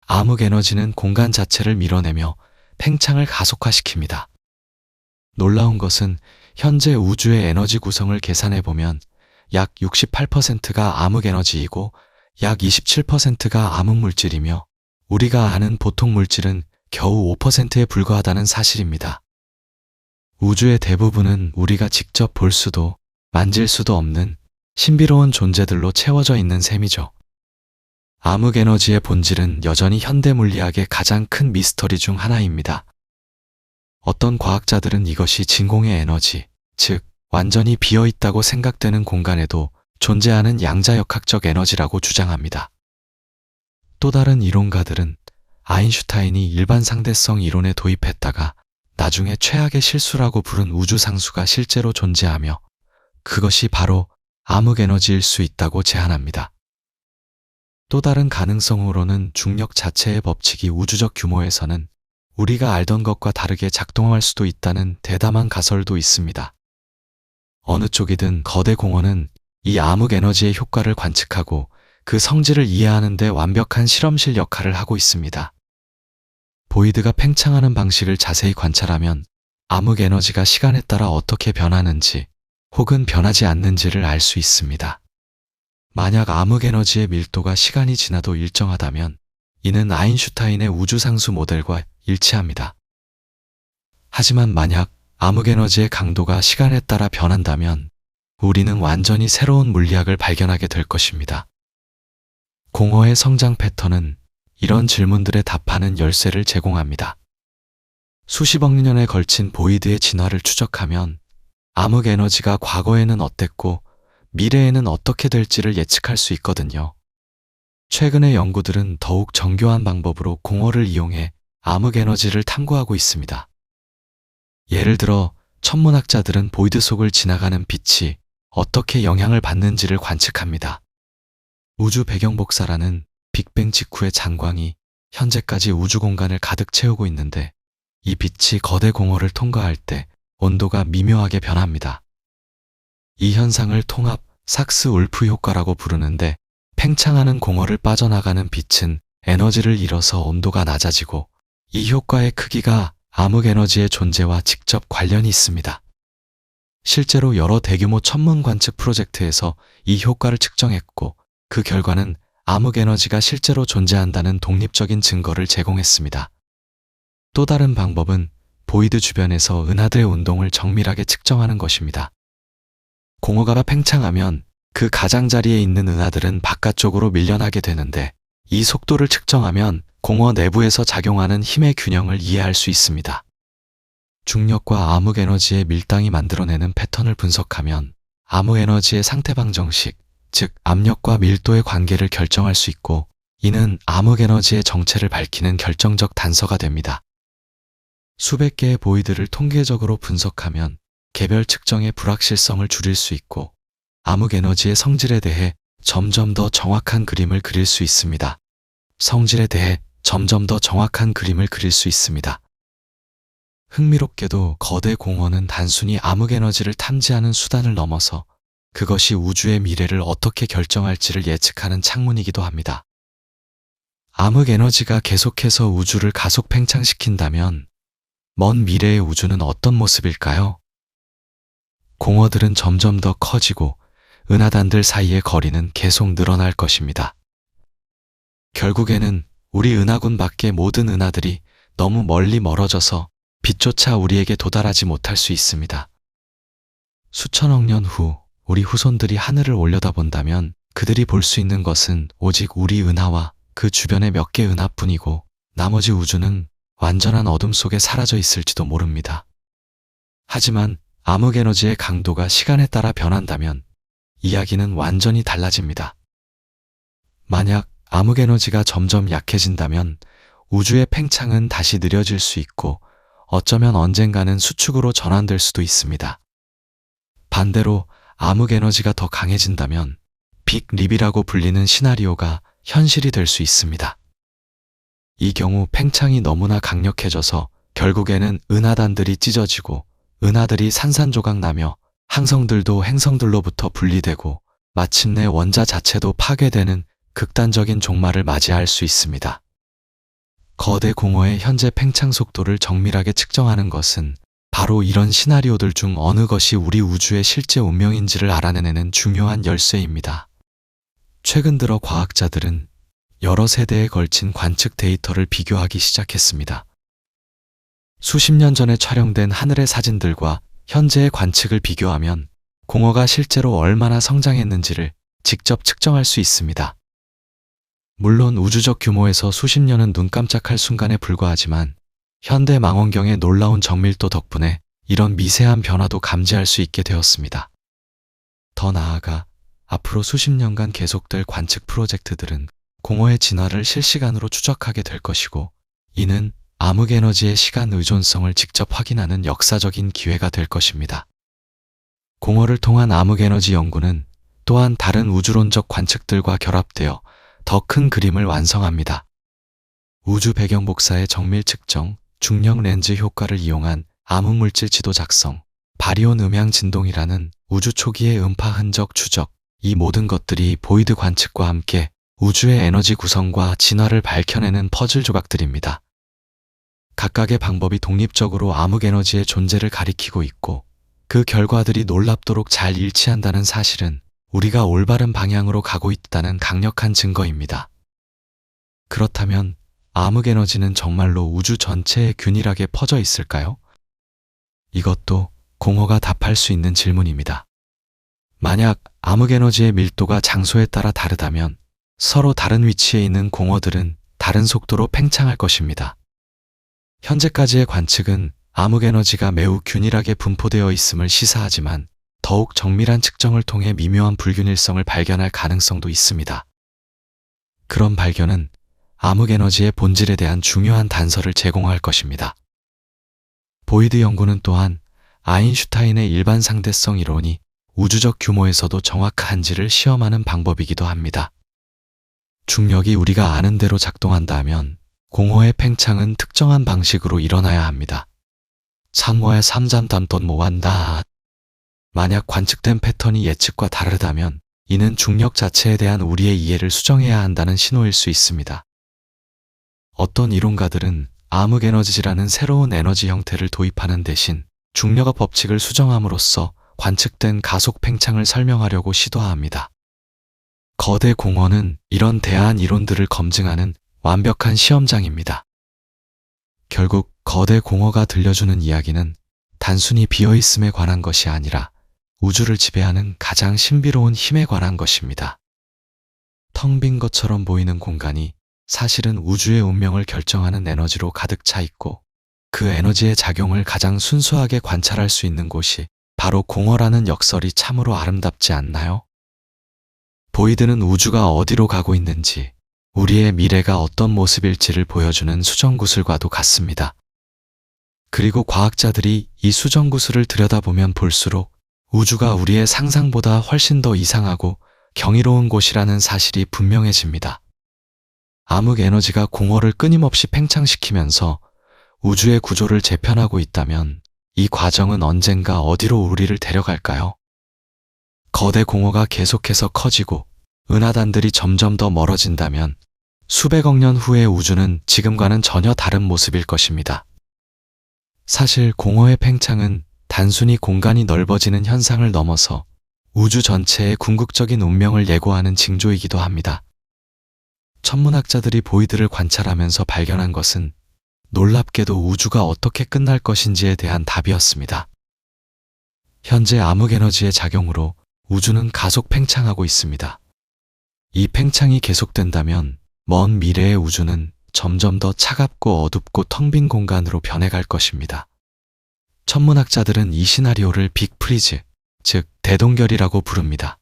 암흑에너지는 공간 자체를 밀어내며 팽창을 가속화시킵니다. 놀라운 것은 현재 우주의 에너지 구성을 계산해보면 약 68%가 암흑에너지이고 약 27%가 암흑물질이며, 우리가 아는 보통 물질은 겨우 5%에 불과하다는 사실입니다. 우주의 대부분은 우리가 직접 볼 수도 만질 수도 없는 신비로운 존재들로 채워져 있는 셈이죠. 암흑에너지의 본질은 여전히 현대 물리학의 가장 큰 미스터리 중 하나입니다. 어떤 과학자들은 이것이 진공의 에너지, 즉 완전히 비어있다고 생각되는 공간에도 존재하는 양자역학적 에너지라고 주장합니다. 또 다른 이론가들은 아인슈타인이 일반 상대성 이론에 도입했다가 나중에 최악의 실수라고 부른 우주상수가 실제로 존재하며 그것이 바로 암흑에너지일 수 있다고 제안합니다. 또 다른 가능성으로는 중력 자체의 법칙이 우주적 규모에서는 우리가 알던 것과 다르게 작동할 수도 있다는 대담한 가설도 있습니다. 어느 쪽이든 거대 공허는 이 암흑에너지의 효과를 관측하고 그 성질을 이해하는 데 완벽한 실험실 역할을 하고 있습니다. 보이드가 팽창하는 방식을 자세히 관찰하면 암흑에너지가 시간에 따라 어떻게 변하는지 혹은 변하지 않는지를 알 수 있습니다. 만약 암흑에너지의 밀도가 시간이 지나도 일정하다면 이는 아인슈타인의 우주상수 모델과 일치합니다. 하지만 만약 암흑에너지의 강도가 시간에 따라 변한다면 우리는 완전히 새로운 물리학을 발견하게 될 것입니다. 공허의 성장 패턴은 이런 질문들에 답하는 열쇠를 제공합니다. 수십억 년에 걸친 보이드의 진화를 추적하면 암흑에너지가 과거에는 어땠고 미래에는 어떻게 될지를 예측할 수 있거든요. 최근의 연구들은 더욱 정교한 방법으로 공허를 이용해 암흑에너지를 탐구하고 있습니다. 예를 들어 천문학자들은 보이드 속을 지나가는 빛이 어떻게 영향을 받는지를 관측합니다. 우주 배경 복사라는 빅뱅 직후의 장광이 현재까지 우주 공간을 가득 채우고 있는데, 이 빛이 거대 공허를 통과할 때 온도가 미묘하게 변합니다. 이 현상을 통합 삭스-울프 효과라고 부르는데, 팽창하는 공허를 빠져나가는 빛은 에너지를 잃어서 온도가 낮아지고 이 효과의 크기가 암흑에너지의 존재와 직접 관련이 있습니다. 실제로 여러 대규모 천문 관측 프로젝트에서 이 효과를 측정했고, 그 결과는 암흑 에너지가 실제로 존재한다는 독립적인 증거를 제공했습니다. 또 다른 방법은 보이드 주변에서 은하들의 운동을 정밀하게 측정하는 것입니다. 공허가 팽창하면 그 가장자리에 있는 은하들은 바깥쪽으로 밀려나게 되는데, 이 속도를 측정하면 공허 내부에서 작용하는 힘의 균형을 이해할 수 있습니다. 중력과 암흑 에너지의 밀당이 만들어내는 패턴을 분석하면 암흑 에너지의 상태 방정식, 즉 압력과 밀도의 관계를 결정할 수 있고, 이는 암흑 에너지의 정체를 밝히는 결정적 단서가 됩니다. 수백 개의 보이드를 통계적으로 분석하면 개별 측정의 불확실성을 줄일 수 있고, 암흑 에너지의 성질에 대해 점점 더 정확한 그림을 그릴 수 있습니다. 성질에 대해 점점 더 정확한 그림을 그릴 수 있습니다. 흥미롭게도 거대 공허는 단순히 암흑 에너지를 탐지하는 수단을 넘어서 그것이 우주의 미래를 어떻게 결정할지를 예측하는 창문이기도 합니다. 암흑 에너지가 계속해서 우주를 가속 팽창시킨다면 먼 미래의 우주는 어떤 모습일까요? 공허들은 점점 더 커지고 은하단들 사이의 거리는 계속 늘어날 것입니다. 결국에는 우리 은하군 밖의 모든 은하들이 너무 멀리 멀어져서 빛조차 우리에게 도달하지 못할 수 있습니다. 수천억 년 후 우리 후손들이 하늘을 올려다본다면 그들이 볼 수 있는 것은 오직 우리 은하와 그 주변의 몇 개 은하뿐이고, 나머지 우주는 완전한 어둠 속에 사라져 있을지도 모릅니다. 하지만 암흑 에너지의 강도가 시간에 따라 변한다면 이야기는 완전히 달라집니다. 만약 암흑 에너지가 점점 약해진다면 우주의 팽창은 다시 느려질 수 있고, 어쩌면 언젠가는 수축으로 전환될 수도 있습니다. 반대로 암흑 에너지가 더 강해진다면 빅 립이라고 불리는 시나리오가 현실이 될 수 있습니다. 이 경우 팽창이 너무나 강력해져서 결국에는 은하단들이 찢어지고 은하들이 산산조각 나며 항성들도 행성들로부터 분리되고 마침내 원자 자체도 파괴되는 극단적인 종말을 맞이할 수 있습니다. 거대 공허의 현재 팽창 속도를 정밀하게 측정하는 것은 바로 이런 시나리오들 중 어느 것이 우리 우주의 실제 운명인지를 알아내는 중요한 열쇠입니다. 최근 들어 과학자들은 여러 세대에 걸친 관측 데이터를 비교하기 시작했습니다. 수십 년 전에 촬영된 하늘의 사진들과 현재의 관측을 비교하면 공허가 실제로 얼마나 성장했는지를 직접 측정할 수 있습니다. 물론 우주적 규모에서 수십 년은 눈 깜짝할 순간에 불과하지만 현대 망원경의 놀라운 정밀도 덕분에 이런 미세한 변화도 감지할 수 있게 되었습니다. 더 나아가 앞으로 수십 년간 계속될 관측 프로젝트들은 공허의 진화를 실시간으로 추적하게 될 것이고, 이는 암흑 에너지의 시간 의존성을 직접 확인하는 역사적인 기회가 될 것입니다. 공허를 통한 암흑 에너지 연구는 또한 다른 우주론적 관측들과 결합되어 더 큰 그림을 완성합니다. 우주 배경 복사의 정밀 측정, 중력 렌즈 효과를 이용한 암흑물질 지도 작성, 바리온 음향 진동이라는 우주 초기의 음파 흔적 추적, 이 모든 것들이 보이드 관측과 함께 우주의 에너지 구성과 진화를 밝혀내는 퍼즐 조각들입니다. 각각의 방법이 독립적으로 암흑 에너지의 존재를 가리키고 있고, 그 결과들이 놀랍도록 잘 일치한다는 사실은 우리가 올바른 방향으로 가고 있다는 강력한 증거입니다. 그렇다면 암흑 에너지는 정말로 우주 전체에 균일하게 퍼져 있을까요? 이것도 공허가 답할 수 있는 질문입니다. 만약 암흑 에너지의 밀도가 장소에 따라 다르다면 서로 다른 위치에 있는 공허들은 다른 속도로 팽창할 것입니다. 현재까지의 관측은 암흑 에너지가 매우 균일하게 분포되어 있음을 시사하지만 더욱 정밀한 측정을 통해 미묘한 불균일성을 발견할 가능성도 있습니다. 그런 발견은 암흑 에너지의 본질에 대한 중요한 단서를 제공할 것입니다. 보이드 연구는 또한 아인슈타인의 일반 상대성 이론이 우주적 규모에서도 정확한지를 시험하는 방법이기도 합니다. 중력이 우리가 아는 대로 작동한다면 공허의 팽창은 특정한 방식으로 일어나야 합니다. 상호의 삼잠담돈 모한다. 만약 관측된 패턴이 예측과 다르다면 이는 중력 자체에 대한 우리의 이해를 수정해야 한다는 신호일 수 있습니다. 어떤 이론가들은 암흑 에너지라는 새로운 에너지 형태를 도입하는 대신 중력의 법칙을 수정함으로써 관측된 가속 팽창을 설명하려고 시도합니다. 거대 공허는 이런 대한 이론들을 검증하는 완벽한 시험장입니다. 결국 거대 공허가 들려주는 이야기는 단순히 비어있음에 관한 것이 아니라 우주를 지배하는 가장 신비로운 힘에 관한 것입니다. 텅 빈 것처럼 보이는 공간이 사실은 우주의 운명을 결정하는 에너지로 가득 차 있고, 그 에너지의 작용을 가장 순수하게 관찰할 수 있는 곳이 바로 공허라는 역설이 참으로 아름답지 않나요? 보이드는 우주가 어디로 가고 있는지, 우리의 미래가 어떤 모습일지를 보여주는 수정구슬과도 같습니다. 그리고 과학자들이 이 수정구슬을 들여다보면 볼수록 우주가 우리의 상상보다 훨씬 더 이상하고 경이로운 곳이라는 사실이 분명해집니다. 암흑 에너지가 공허를 끊임없이 팽창시키면서 우주의 구조를 재편하고 있다면 이 과정은 언젠가 어디로 우리를 데려갈까요? 거대 공허가 계속해서 커지고 은하단들이 점점 더 멀어진다면 수백억 년 후의 우주는 지금과는 전혀 다른 모습일 것입니다. 사실 공허의 팽창은 단순히 공간이 넓어지는 현상을 넘어서 우주 전체의 궁극적인 운명을 예고하는 징조이기도 합니다. 천문학자들이 보이드를 관찰하면서 발견한 것은 놀랍게도 우주가 어떻게 끝날 것인지에 대한 답이었습니다. 현재 암흑에너지의 작용으로 우주는 가속 팽창하고 있습니다. 이 팽창이 계속된다면 먼 미래의 우주는 점점 더 차갑고 어둡고 텅 빈 공간으로 변해갈 것입니다. 천문학자들은 이 시나리오를 빅 프리즈, 즉 대동결이라고 부릅니다.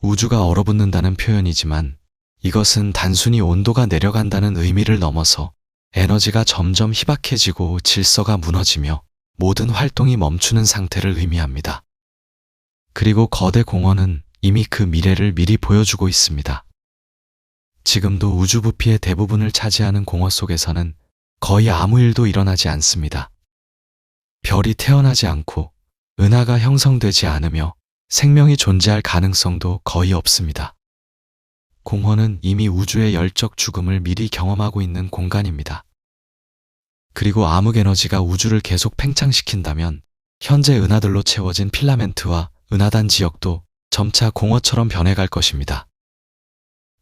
우주가 얼어붙는다는 표현이지만 이것은 단순히 온도가 내려간다는 의미를 넘어서 에너지가 점점 희박해지고 질서가 무너지며 모든 활동이 멈추는 상태를 의미합니다. 그리고 거대 공허는 이미 그 미래를 미리 보여주고 있습니다. 지금도 우주 부피의 대부분을 차지하는 공허 속에서는 거의 아무 일도 일어나지 않습니다. 별이 태어나지 않고 은하가 형성되지 않으며 생명이 존재할 가능성도 거의 없습니다. 공허는 이미 우주의 열적 죽음을 미리 경험하고 있는 공간입니다. 그리고 암흑에너지가 우주를 계속 팽창시킨다면 현재 은하들로 채워진 필라멘트와 은하단 지역도 점차 공허처럼 변해갈 것입니다.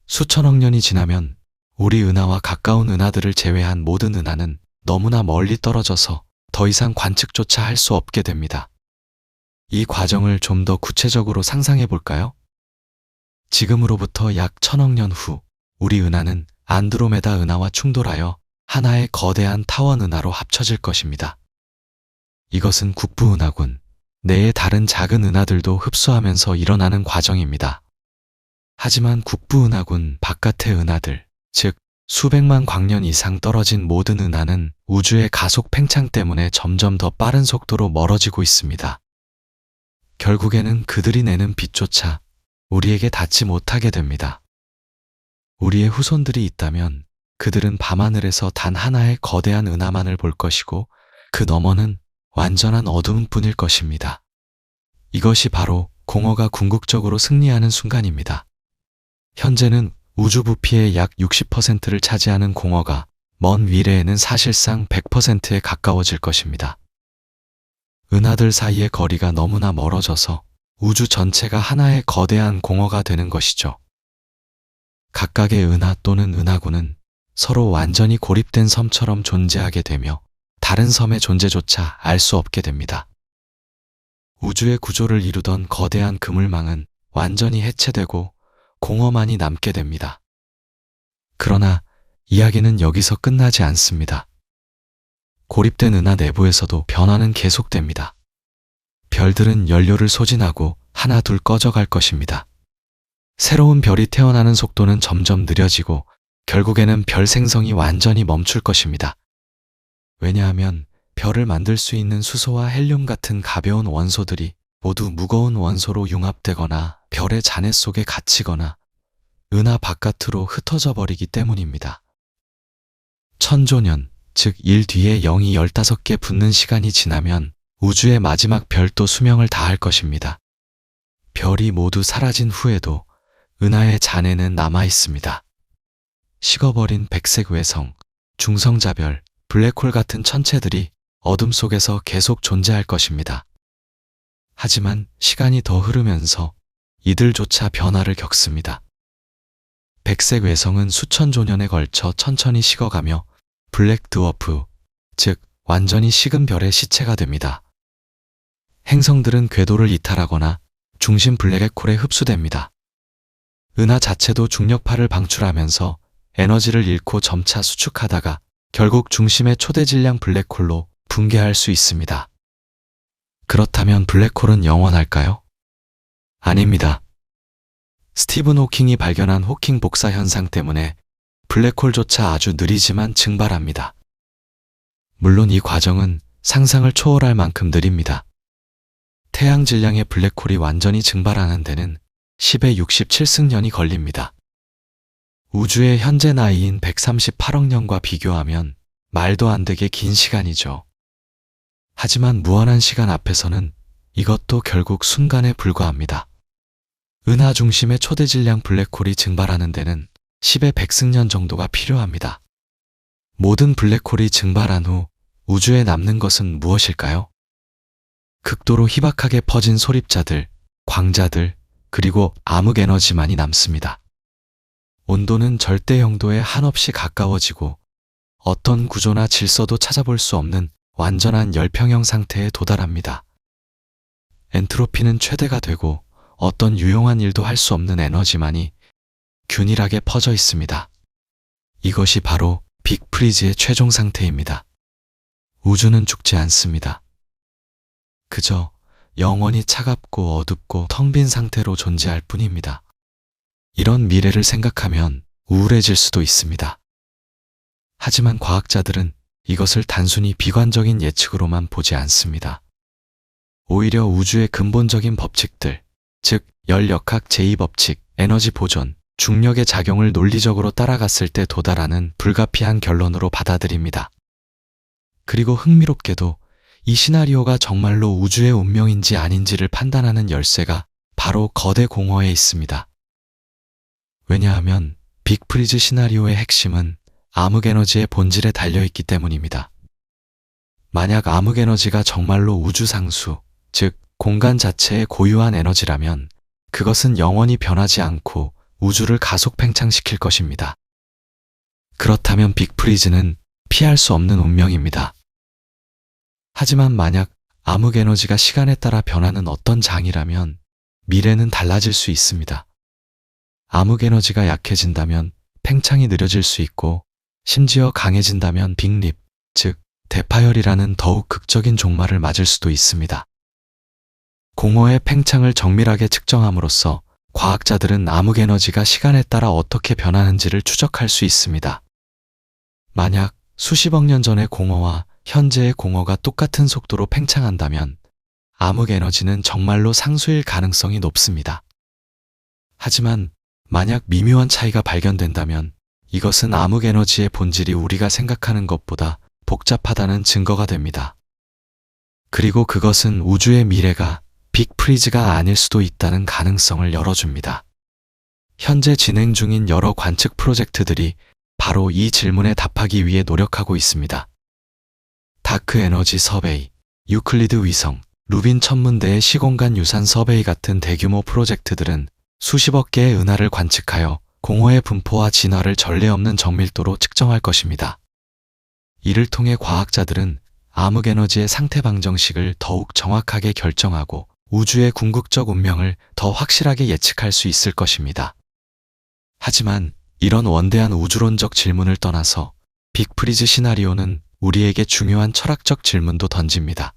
수천억 년이 지나면 우리 은하와 가까운 은하들을 제외한 모든 은하는 너무나 멀리 떨어져서 더 이상 관측조차 할 수 없게 됩니다. 이 과정을 좀 더 구체적으로 상상해 볼까요? 지금으로부터 약 1000억 년 후 우리 은하는 안드로메다 은하와 충돌하여 하나의 거대한 타원 은하로 합쳐질 것입니다. 이것은 국부은하군, 내의 다른 작은 은하들도 흡수하면서 일어나는 과정입니다. 하지만 국부은하군 바깥의 은하들, 즉 수백만 광년 이상 떨어진 모든 은하는 우주의 가속 팽창 때문에 점점 더 빠른 속도로 멀어지고 있습니다. 결국에는 그들이 내는 빛조차 우리에게 닿지 못하게 됩니다. 우리의 후손들이 있다면 그들은 밤하늘에서 단 하나의 거대한 은하만을 볼 것이고 그 너머는 완전한 어두움 뿐일 것입니다. 이것이 바로 공허가 궁극적으로 승리하는 순간입니다. 현재는 우주 부피의 약 60%를 차지하는 공허가 먼 미래에는 사실상 100%에 가까워질 것입니다. 은하들 사이의 거리가 너무나 멀어져서 우주 전체가 하나의 거대한 공허가 되는 것이죠. 각각의 은하 또는 은하군은 서로 완전히 고립된 섬처럼 존재하게 되며 다른 섬의 존재조차 알 수 없게 됩니다. 우주의 구조를 이루던 거대한 그물망은 완전히 해체되고 공허만이 남게 됩니다. 그러나 이야기는 여기서 끝나지 않습니다. 고립된 은하 내부에서도 변화는 계속됩니다. 별들은 연료를 소진하고 하나 둘 꺼져갈 것입니다. 새로운 별이 태어나는 속도는 점점 느려지고 결국에는 별 생성이 완전히 멈출 것입니다. 왜냐하면 별을 만들 수 있는 수소와 헬륨 같은 가벼운 원소들이 모두 무거운 원소로 융합되거나 별의 잔해 속에 갇히거나 은하 바깥으로 흩어져 버리기 때문입니다. 천조년, 즉 1 뒤에 0이 15개 붙는 시간이 지나면 우주의 마지막 별도 수명을 다할 것입니다. 별이 모두 사라진 후에도 은하의 잔해는 남아 있습니다. 식어버린 백색 외성, 중성자별, 블랙홀 같은 천체들이 어둠 속에서 계속 존재할 것입니다. 하지만 시간이 더 흐르면서 이들조차 변화를 겪습니다. 백색 외성은 수천 조년에 걸쳐 천천히 식어가며 블랙 드워프, 즉 완전히 식은 별의 시체가 됩니다. 행성들은 궤도를 이탈하거나 중심 블랙홀에 흡수됩니다. 은하 자체도 중력파를 방출하면서 에너지를 잃고 점차 수축하다가 결국 중심의 초대 질량 블랙홀로 붕괴할 수 있습니다. 그렇다면 블랙홀은 영원할까요? 아닙니다. 스티븐 호킹이 발견한 호킹 복사 현상 때문에 블랙홀조차 아주 느리지만 증발합니다. 물론 이 과정은 상상을 초월할 만큼 느립니다. 태양 질량의 블랙홀이 완전히 증발하는 데는 10의 67승년이 걸립니다. 우주의 현재 나이인 138억 년과 비교하면 말도 안 되게 긴 시간이죠. 하지만 무한한 시간 앞에서는 이것도 결국 순간에 불과합니다. 은하 중심의 초대 질량 블랙홀이 증발하는 데는 10의 100승년 정도가 필요합니다. 모든 블랙홀이 증발한 후 우주에 남는 것은 무엇일까요? 극도로 희박하게 퍼진 소립자들, 광자들, 그리고 암흑에너지만이 남습니다. 온도는 절대 영도에 한없이 가까워지고 어떤 구조나 질서도 찾아볼 수 없는 완전한 열평형 상태에 도달합니다. 엔트로피는 최대가 되고 어떤 유용한 일도 할 수 없는 에너지만이 균일하게 퍼져 있습니다. 이것이 바로 빅프리즈의 최종 상태입니다. 우주는 죽지 않습니다. 그저 영원히 차갑고 어둡고 텅 빈 상태로 존재할 뿐입니다. 이런 미래를 생각하면 우울해질 수도 있습니다. 하지만 과학자들은 이것을 단순히 비관적인 예측으로만 보지 않습니다. 오히려 우주의 근본적인 법칙들, 즉 열역학 제2법칙, 에너지 보존, 중력의 작용을 논리적으로 따라갔을 때 도달하는 불가피한 결론으로 받아들입니다. 그리고 흥미롭게도 이 시나리오가 정말로 우주의 운명인지 아닌지를 판단하는 열쇠가 바로 거대 공허에 있습니다. 왜냐하면 빅프리즈 시나리오의 핵심은 암흑에너지의 본질에 달려있기 때문입니다. 만약 암흑에너지가 정말로 우주 상수, 즉 공간 자체의 고유한 에너지라면 그것은 영원히 변하지 않고 우주를 가속 팽창시킬 것입니다. 그렇다면 빅프리즈는 피할 수 없는 운명입니다. 하지만 만약 암흑에너지가 시간에 따라 변하는 어떤 장이라면 미래는 달라질 수 있습니다. 암흑에너지가 약해진다면 팽창이 느려질 수 있고 심지어 강해진다면 빅립, 즉 대파열이라는 더욱 극적인 종말을 맞을 수도 있습니다. 공허의 팽창을 정밀하게 측정함으로써 과학자들은 암흑에너지가 시간에 따라 어떻게 변하는지를 추적할 수 있습니다. 만약 수십억 년 전의 공허와 현재의 공허가 똑같은 속도로 팽창한다면 암흑에너지는 정말로 상수일 가능성이 높습니다. 하지만 만약 미묘한 차이가 발견된다면 이것은 암흑에너지의 본질이 우리가 생각하는 것보다 복잡하다는 증거가 됩니다. 그리고 그것은 우주의 미래가 빅프리즈가 아닐 수도 있다는 가능성을 열어줍니다. 현재 진행 중인 여러 관측 프로젝트들이 바로 이 질문에 답하기 위해 노력하고 있습니다. 다크 에너지 서베이, 유클리드 위성, 루빈 천문대의 시공간 유산 서베이 같은 대규모 프로젝트들은 수십억 개의 은하를 관측하여 공허의 분포와 진화를 전례 없는 정밀도로 측정할 것입니다. 이를 통해 과학자들은 암흑에너지의 상태 방정식을 더욱 정확하게 결정하고 우주의 궁극적 운명을 더 확실하게 예측할 수 있을 것입니다. 하지만 이런 원대한 우주론적 질문을 떠나서 빅프리즈 시나리오는 우리에게 중요한 철학적 질문도 던집니다.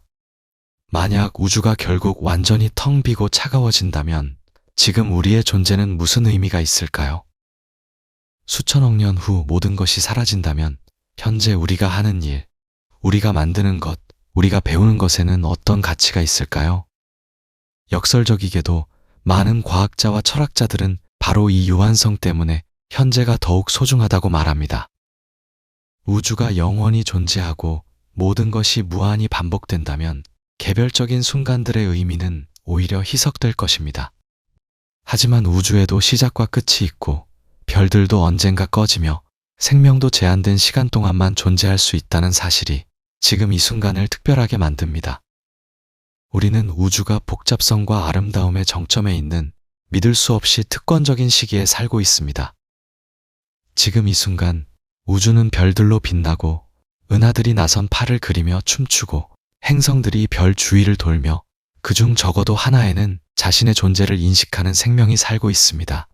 만약 우주가 결국 완전히 텅 비고 차가워진다면 지금 우리의 존재는 무슨 의미가 있을까요? 수천억 년 후 모든 것이 사라진다면 현재 우리가 하는 일, 우리가 만드는 것, 우리가 배우는 것에는 어떤 가치가 있을까요? 역설적이게도 많은 과학자와 철학자들은 바로 이 유한성 때문에 현재가 더욱 소중하다고 말합니다. 우주가 영원히 존재하고 모든 것이 무한히 반복된다면 개별적인 순간들의 의미는 오히려 희석될 것입니다. 하지만 우주에도 시작과 끝이 있고 별들도 언젠가 꺼지며 생명도 제한된 시간 동안만 존재할 수 있다는 사실이 지금 이 순간을 특별하게 만듭니다. 우리는 우주가 복잡성과 아름다움의 정점에 있는 믿을 수 없이 특권적인 시기에 살고 있습니다. 지금 이 순간 우주는 별들로 빛나고 은하들이 나선 팔을 그리며 춤추고 행성들이 별 주위를 돌며 그중 적어도 하나에는 자신의 존재를 인식하는 생명이 살고 있습니다.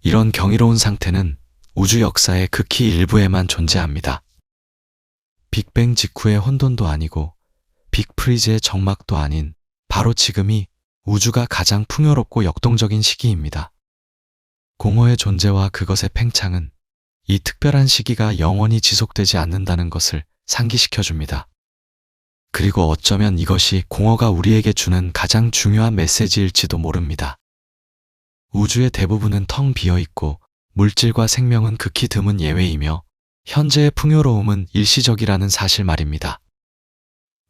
이런 경이로운 상태는 우주 역사의 극히 일부에만 존재합니다. 빅뱅 직후의 혼돈도 아니고 빅프리즈의 정막도 아닌 바로 지금이 우주가 가장 풍요롭고 역동적인 시기입니다. 공허의 존재와 그것의 팽창은 이 특별한 시기가 영원히 지속되지 않는다는 것을 상기시켜줍니다. 그리고 어쩌면 이것이 공허가 우리에게 주는 가장 중요한 메시지일지도 모릅니다. 우주의 대부분은 텅 비어 있고 물질과 생명은 극히 드문 예외이며 현재의 풍요로움은 일시적이라는 사실 말입니다.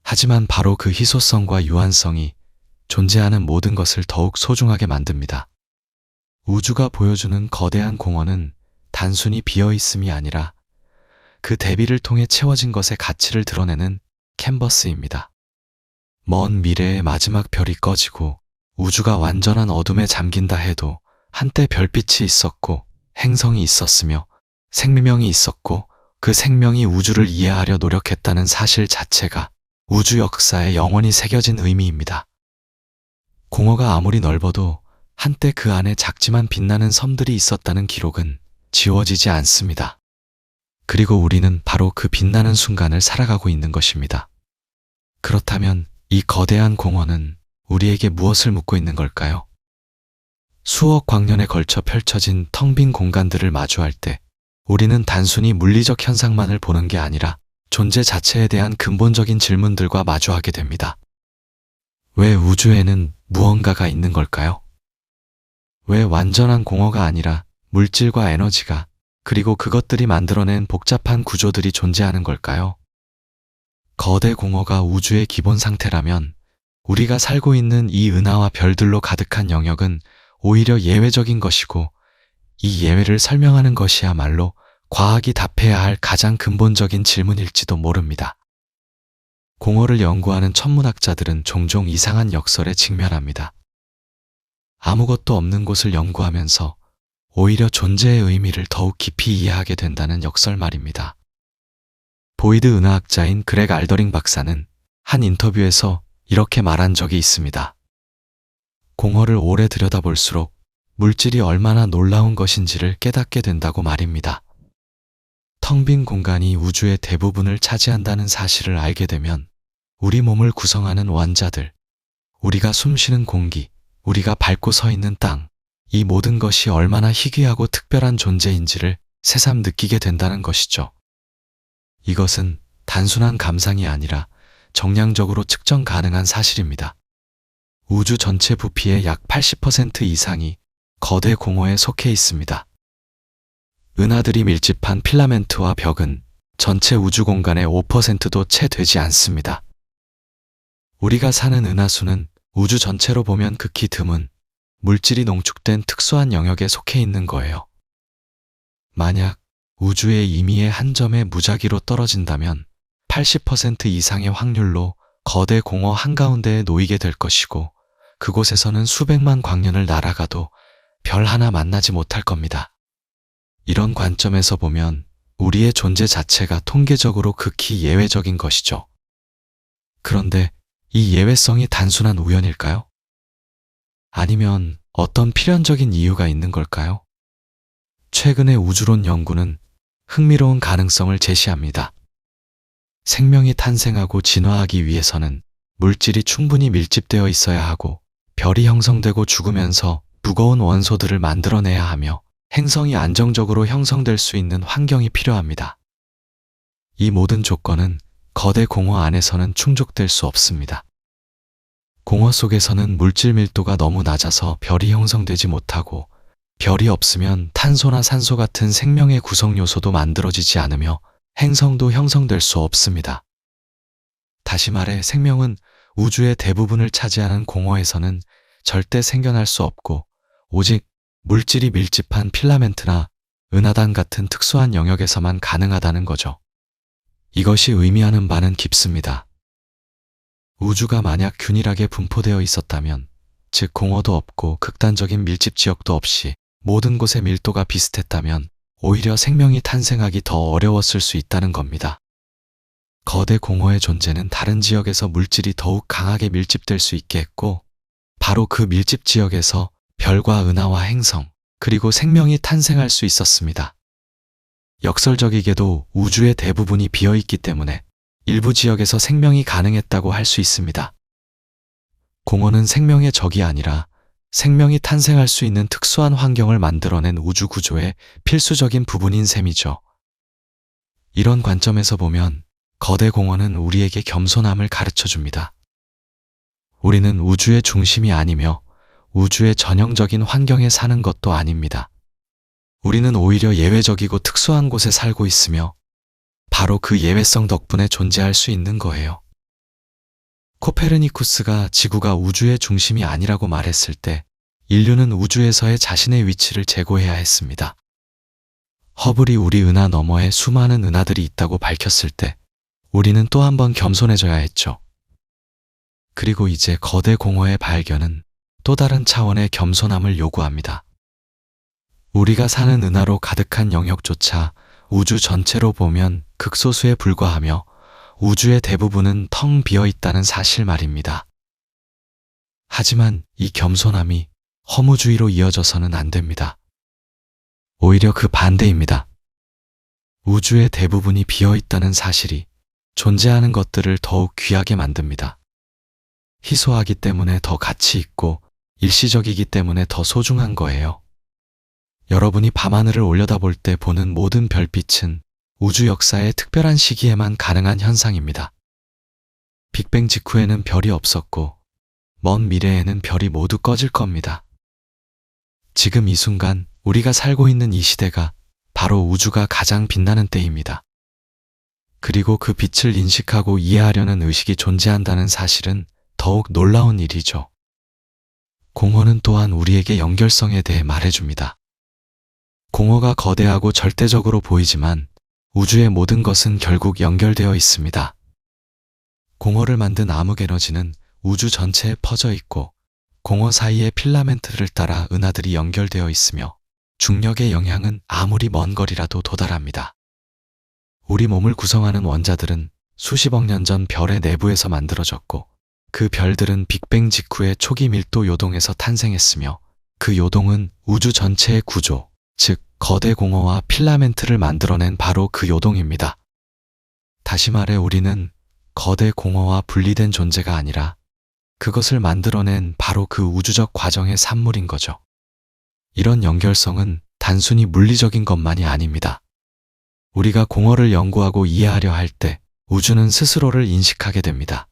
하지만 바로 그 희소성과 유한성이 존재하는 모든 것을 더욱 소중하게 만듭니다. 우주가 보여주는 거대한 공허는 단순히 비어있음이 아니라 그 대비를 통해 채워진 것의 가치를 드러내는 캔버스입니다. 먼 미래의 마지막 별이 꺼지고 우주가 완전한 어둠에 잠긴다 해도 한때 별빛이 있었고 행성이 있었으며 생명이 있었고 그 생명이 우주를 이해하려 노력했다는 사실 자체가 우주 역사에 영원히 새겨진 의미입니다. 공허가 아무리 넓어도 한때 그 안에 작지만 빛나는 섬들이 있었다는 기록은 지워지지 않습니다. 그리고 우리는 바로 그 빛나는 순간을 살아가고 있는 것입니다. 그렇다면 이 거대한 공허는 우리에게 무엇을 묻고 있는 걸까요? 수억 광년에 걸쳐 펼쳐진 텅 빈 공간들을 마주할 때 우리는 단순히 물리적 현상만을 보는 게 아니라 존재 자체에 대한 근본적인 질문들과 마주하게 됩니다. 왜 우주에는 무언가가 있는 걸까요? 왜 완전한 공허가 아니라 물질과 에너지가 그리고 그것들이 만들어낸 복잡한 구조들이 존재하는 걸까요? 거대 공허가 우주의 기본 상태라면 우리가 살고 있는 이 은하와 별들로 가득한 영역은 오히려 예외적인 것이고 이 예외를 설명하는 것이야말로 과학이 답해야 할 가장 근본적인 질문일지도 모릅니다. 공허를 연구하는 천문학자들은 종종 이상한 역설에 직면합니다. 아무것도 없는 곳을 연구하면서 오히려 존재의 의미를 더욱 깊이 이해하게 된다는 역설 말입니다. 보이드 은하학자인 그렉 알더링 박사는 한 인터뷰에서 이렇게 말한 적이 있습니다. 공허를 오래 들여다볼수록 물질이 얼마나 놀라운 것인지를 깨닫게 된다고 말입니다. 텅 빈 공간이 우주의 대부분을 차지한다는 사실을 알게 되면 우리 몸을 구성하는 원자들, 우리가 숨쉬는 공기, 우리가 밟고 서 있는 땅, 이 모든 것이 얼마나 희귀하고 특별한 존재인지를 새삼 느끼게 된다는 것이죠. 이것은 단순한 감상이 아니라 정량적으로 측정 가능한 사실입니다. 우주 전체 부피의 약 80% 이상이 거대 공허에 속해 있습니다. 은하들이 밀집한 필라멘트와 벽은 전체 우주 공간의 5%도 채 되지 않습니다. 우리가 사는 은하수는 우주 전체로 보면 극히 드문 물질이 농축된 특수한 영역에 속해 있는 거예요. 만약 우주의 임의의 한 점에 무작위로 떨어진다면 80% 이상의 확률로 거대 공허 한가운데에 놓이게 될 것이고 그곳에서는 수백만 광년을 날아가도 별 하나 만나지 못할 겁니다. 이런 관점에서 보면 우리의 존재 자체가 통계적으로 극히 예외적인 것이죠. 그런데 이 예외성이 단순한 우연일까요? 아니면 어떤 필연적인 이유가 있는 걸까요? 최근의 우주론 연구는 흥미로운 가능성을 제시합니다. 생명이 탄생하고 진화하기 위해서는 물질이 충분히 밀집되어 있어야 하고 별이 형성되고 죽으면서 무거운 원소들을 만들어내야 하며 행성이 안정적으로 형성될 수 있는 환경이 필요합니다. 이 모든 조건은 거대 공허 안에서는 충족될 수 없습니다. 공허 속에서는 물질 밀도가 너무 낮아서 별이 형성되지 못하고 별이 없으면 탄소나 산소 같은 생명의 구성 요소도 만들어지지 않으며 행성도 형성될 수 없습니다. 다시 말해 생명은 우주의 대부분을 차지하는 공허에서는 절대 생겨날 수 없고 오직 물질이 밀집한 필라멘트나 은하단 같은 특수한 영역에서만 가능하다는 거죠. 이것이 의미하는 바는 깊습니다. 우주가 만약 균일하게 분포되어 있었다면, 즉 공허도 없고 극단적인 밀집 지역도 없이 모든 곳의 밀도가 비슷했다면 오히려 생명이 탄생하기 더 어려웠을 수 있다는 겁니다. 거대 공허의 존재는 다른 지역에서 물질이 더욱 강하게 밀집될 수 있게 했고, 바로 그 밀집 지역에서 별과 은하와 행성, 그리고 생명이 탄생할 수 있었습니다. 역설적이게도 우주의 대부분이 비어있기 때문에 일부 지역에서 생명이 가능했다고 할 수 있습니다. 공허는 생명의 적이 아니라 생명이 탄생할 수 있는 특수한 환경을 만들어낸 우주 구조의 필수적인 부분인 셈이죠. 이런 관점에서 보면 거대 공허는 우리에게 겸손함을 가르쳐 줍니다. 우리는 우주의 중심이 아니며 우주의 전형적인 환경에 사는 것도 아닙니다. 우리는 오히려 예외적이고 특수한 곳에 살고 있으며 바로 그 예외성 덕분에 존재할 수 있는 거예요. 코페르니쿠스가 지구가 우주의 중심이 아니라고 말했을 때 인류는 우주에서의 자신의 위치를 재고해야 했습니다. 허블이 우리 은하 너머에 수많은 은하들이 있다고 밝혔을 때 우리는 또 한 번 겸손해져야 했죠. 그리고 이제 거대 공허의 발견은 또 다른 차원의 겸손함을 요구합니다. 우리가 사는 은하로 가득한 영역조차 우주 전체로 보면 극소수에 불과하며 우주의 대부분은 텅 비어 있다는 사실 말입니다. 하지만 이 겸손함이 허무주의로 이어져서는 안 됩니다. 오히려 그 반대입니다. 우주의 대부분이 비어 있다는 사실이 존재하는 것들을 더욱 귀하게 만듭니다. 희소하기 때문에 더 가치 있고 일시적이기 때문에 더 소중한 거예요. 여러분이 밤하늘을 올려다볼 때 보는 모든 별빛은 우주 역사의 특별한 시기에만 가능한 현상입니다. 빅뱅 직후에는 별이 없었고 먼 미래에는 별이 모두 꺼질 겁니다. 지금 이 순간 우리가 살고 있는 이 시대가 바로 우주가 가장 빛나는 때입니다. 그리고 그 빛을 인식하고 이해하려는 의식이 존재한다는 사실은 더욱 놀라운 일이죠. 공허는 또한 우리에게 연결성에 대해 말해줍니다. 공허가 거대하고 절대적으로 보이지만 우주의 모든 것은 결국 연결되어 있습니다. 공허를 만든 암흑 에너지는 우주 전체에 퍼져 있고 공허 사이의 필라멘트를 따라 은하들이 연결되어 있으며 중력의 영향은 아무리 먼 거리라도 도달합니다. 우리 몸을 구성하는 원자들은 수십억 년 전 별의 내부에서 만들어졌고 그 별들은 빅뱅 직후의 초기 밀도 요동에서 탄생했으며 그 요동은 우주 전체의 구조, 즉 거대 공허와 필라멘트를 만들어낸 바로 그 요동입니다. 다시 말해 우리는 거대 공허와 분리된 존재가 아니라 그것을 만들어낸 바로 그 우주적 과정의 산물인 거죠. 이런 연결성은 단순히 물리적인 것만이 아닙니다. 우리가 공허를 연구하고 이해하려 할 때 우주는 스스로를 인식하게 됩니다.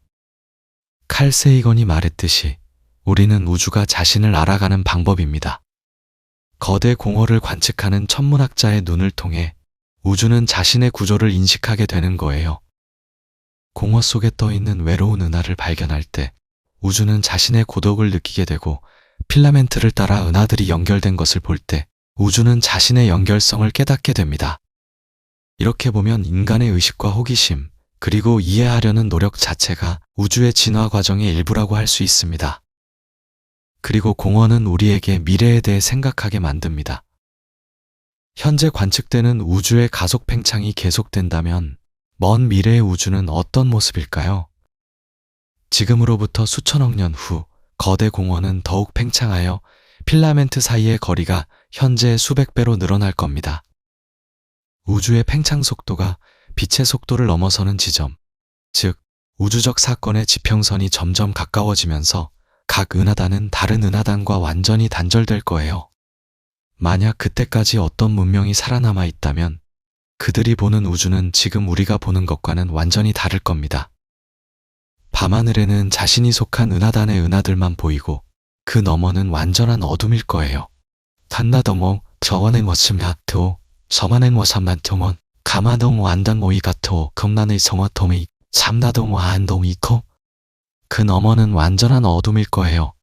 칼 세이건이 말했듯이 우리는 우주가 자신을 알아가는 방법입니다. 거대 공허를 관측하는 천문학자의 눈을 통해 우주는 자신의 구조를 인식하게 되는 거예요. 공허 속에 떠 있는 외로운 은하를 발견할 때 우주는 자신의 고독을 느끼게 되고 필라멘트를 따라 은하들이 연결된 것을 볼 때 우주는 자신의 연결성을 깨닫게 됩니다. 이렇게 보면 인간의 의식과 호기심, 그리고 이해하려는 노력 자체가 우주의 진화 과정의 일부라고 할 수 있습니다. 그리고 공허는 우리에게 미래에 대해 생각하게 만듭니다. 현재 관측되는 우주의 가속 팽창이 계속된다면 먼 미래의 우주는 어떤 모습일까요? 지금으로부터 수천억 년 후 거대 공허는 더욱 팽창하여 필라멘트 사이의 거리가 현재의 수백 배로 늘어날 겁니다. 우주의 팽창 속도가 빛의 속도를 넘어서는 지점, 즉 우주적 사건의 지평선이 점점 가까워지면서 각 은하단은 다른 은하단과 완전히 단절될 거예요. 만약 그때까지 어떤 문명이 살아남아 있다면 그들이 보는 우주는 지금 우리가 보는 것과는 완전히 다를 겁니다. 밤하늘에는 자신이 속한 은하단의 은하들만 보이고 그 너머는 완전한 어둠일 거예요. 단나더모 저원의 모습야토 저만의 모습만토몬 가마동 완단모이 가토 겁난의 성화토미 참나동 와안동이코 그 너머는 완전한 어둠일 거예요.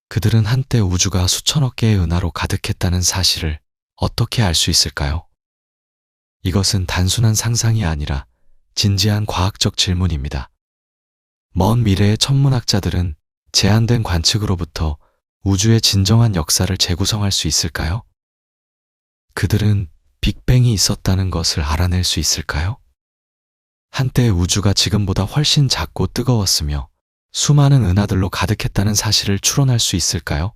그들은 한때 우주가 수천억 개의 은하로 가득했다는 사실을 어떻게 알 수 있을까요? 이것은 단순한 상상이 아니라 진지한 과학적 질문입니다. 먼 미래의 천문학자들은 제한된 관측으로부터 우주의 진정한 역사를 재구성할 수 있을까요? 그들은 빅뱅이 있었다는 것을 알아낼 수 있을까요? 한때 우주가 지금보다 훨씬 작고 뜨거웠으며 수많은 은하들로 가득했다는 사실을 추론할 수 있을까요?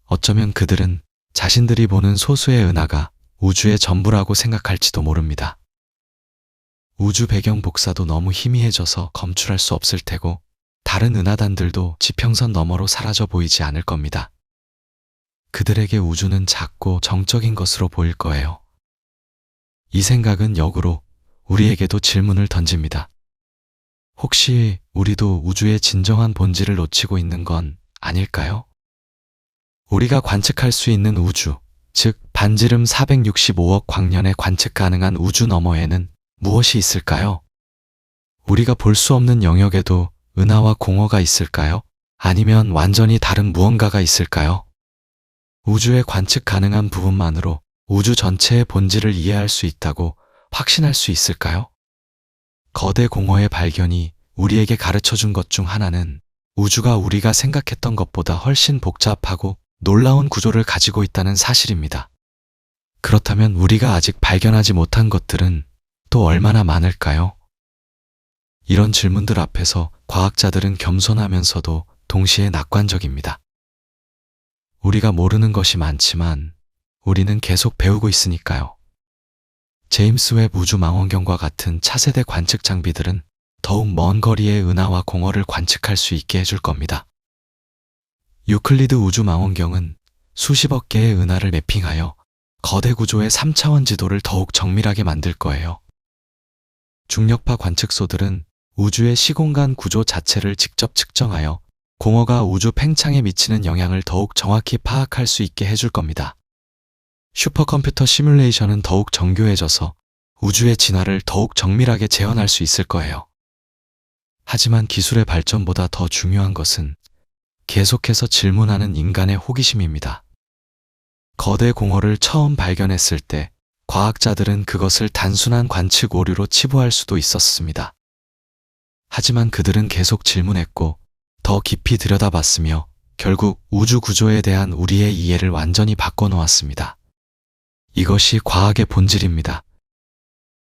어쩌면 그들은 자신들이 보는 소수의 은하가 우주의 전부라고 생각할지도 모릅니다. 우주 배경 복사도 너무 희미해져서 검출할 수 없을 테고 다른 은하단들도 지평선 너머로 사라져 보이지 않을 겁니다. 그들에게 우주는 작고 정적인 것으로 보일 거예요. 이 생각은 역으로 우리에게도 질문을 던집니다. 혹시 우리도 우주의 진정한 본질을 놓치고 있는 건 아닐까요? 우리가 관측할 수 있는 우주, 즉 반지름 465억 광년에 관측 가능한 우주 너머에는 무엇이 있을까요? 우리가 볼 수 없는 영역에도 은하와 공허가 있을까요? 아니면 완전히 다른 무언가가 있을까요? 우주의 관측 가능한 부분만으로 우주 전체의 본질을 이해할 수 있다고 확신할 수 있을까요? 거대 공허의 발견이 우리에게 가르쳐 준 것 중 하나는 우주가 우리가 생각했던 것보다 훨씬 복잡하고 놀라운 구조를 가지고 있다는 사실입니다. 그렇다면 우리가 아직 발견하지 못한 것들은 또 얼마나 많을까요? 이런 질문들 앞에서 과학자들은 겸손하면서도 동시에 낙관적입니다. 우리가 모르는 것이 많지만 우리는 계속 배우고 있으니까요. 제임스 웹 우주망원경과 같은 차세대 관측 장비들은 더욱 먼 거리의 은하와 공허를 관측할 수 있게 해줄 겁니다. 유클리드 우주망원경은 수십억 개의 은하를 매핑하여 거대 구조의 3차원 지도를 더욱 정밀하게 만들 거예요. 중력파 관측소들은 우주의 시공간 구조 자체를 직접 측정하여 공허가 우주 팽창에 미치는 영향을 더욱 정확히 파악할 수 있게 해줄 겁니다. 슈퍼컴퓨터 시뮬레이션은 더욱 정교해져서 우주의 진화를 더욱 정밀하게 재현할 수 있을 거예요. 하지만 기술의 발전보다 더 중요한 것은 계속해서 질문하는 인간의 호기심입니다. 거대 공허를 처음 발견했을 때 과학자들은 그것을 단순한 관측 오류로 치부할 수도 있었습니다. 하지만 그들은 계속 질문했고 더 깊이 들여다봤으며 결국 우주 구조에 대한 우리의 이해를 완전히 바꿔놓았습니다. 이것이 과학의 본질입니다.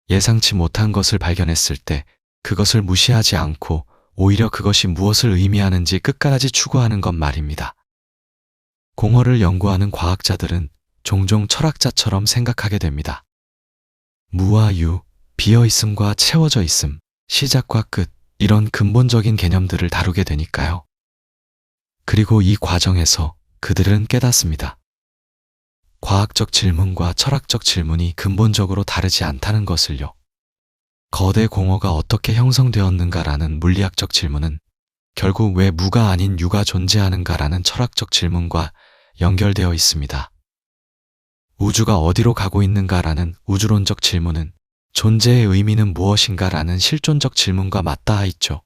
예상치 못한 것을 발견했을 때 그것을 무시하지 않고 오히려 그것이 무엇을 의미하는지 끝까지 추구하는 것 말입니다. 공허를 연구하는 과학자들은 종종 철학자처럼 생각하게 됩니다. 무와 유, 비어있음과 채워져 있음, 시작과 끝, 이런 근본적인 개념들을 다루게 되니까요. 그리고 이 과정에서 그들은 깨닫습니다. 과학적 질문과 철학적 질문이 근본적으로 다르지 않다는 것을요. 거대 공허가 어떻게 형성되었는가라는 물리학적 질문은 결국 왜 무가 아닌 유가 존재하는가라는 철학적 질문과 연결되어 있습니다. 우주가 어디로 가고 있는가라는 우주론적 질문은 존재의 의미는 무엇인가라는 실존적 질문과 맞닿아 있죠.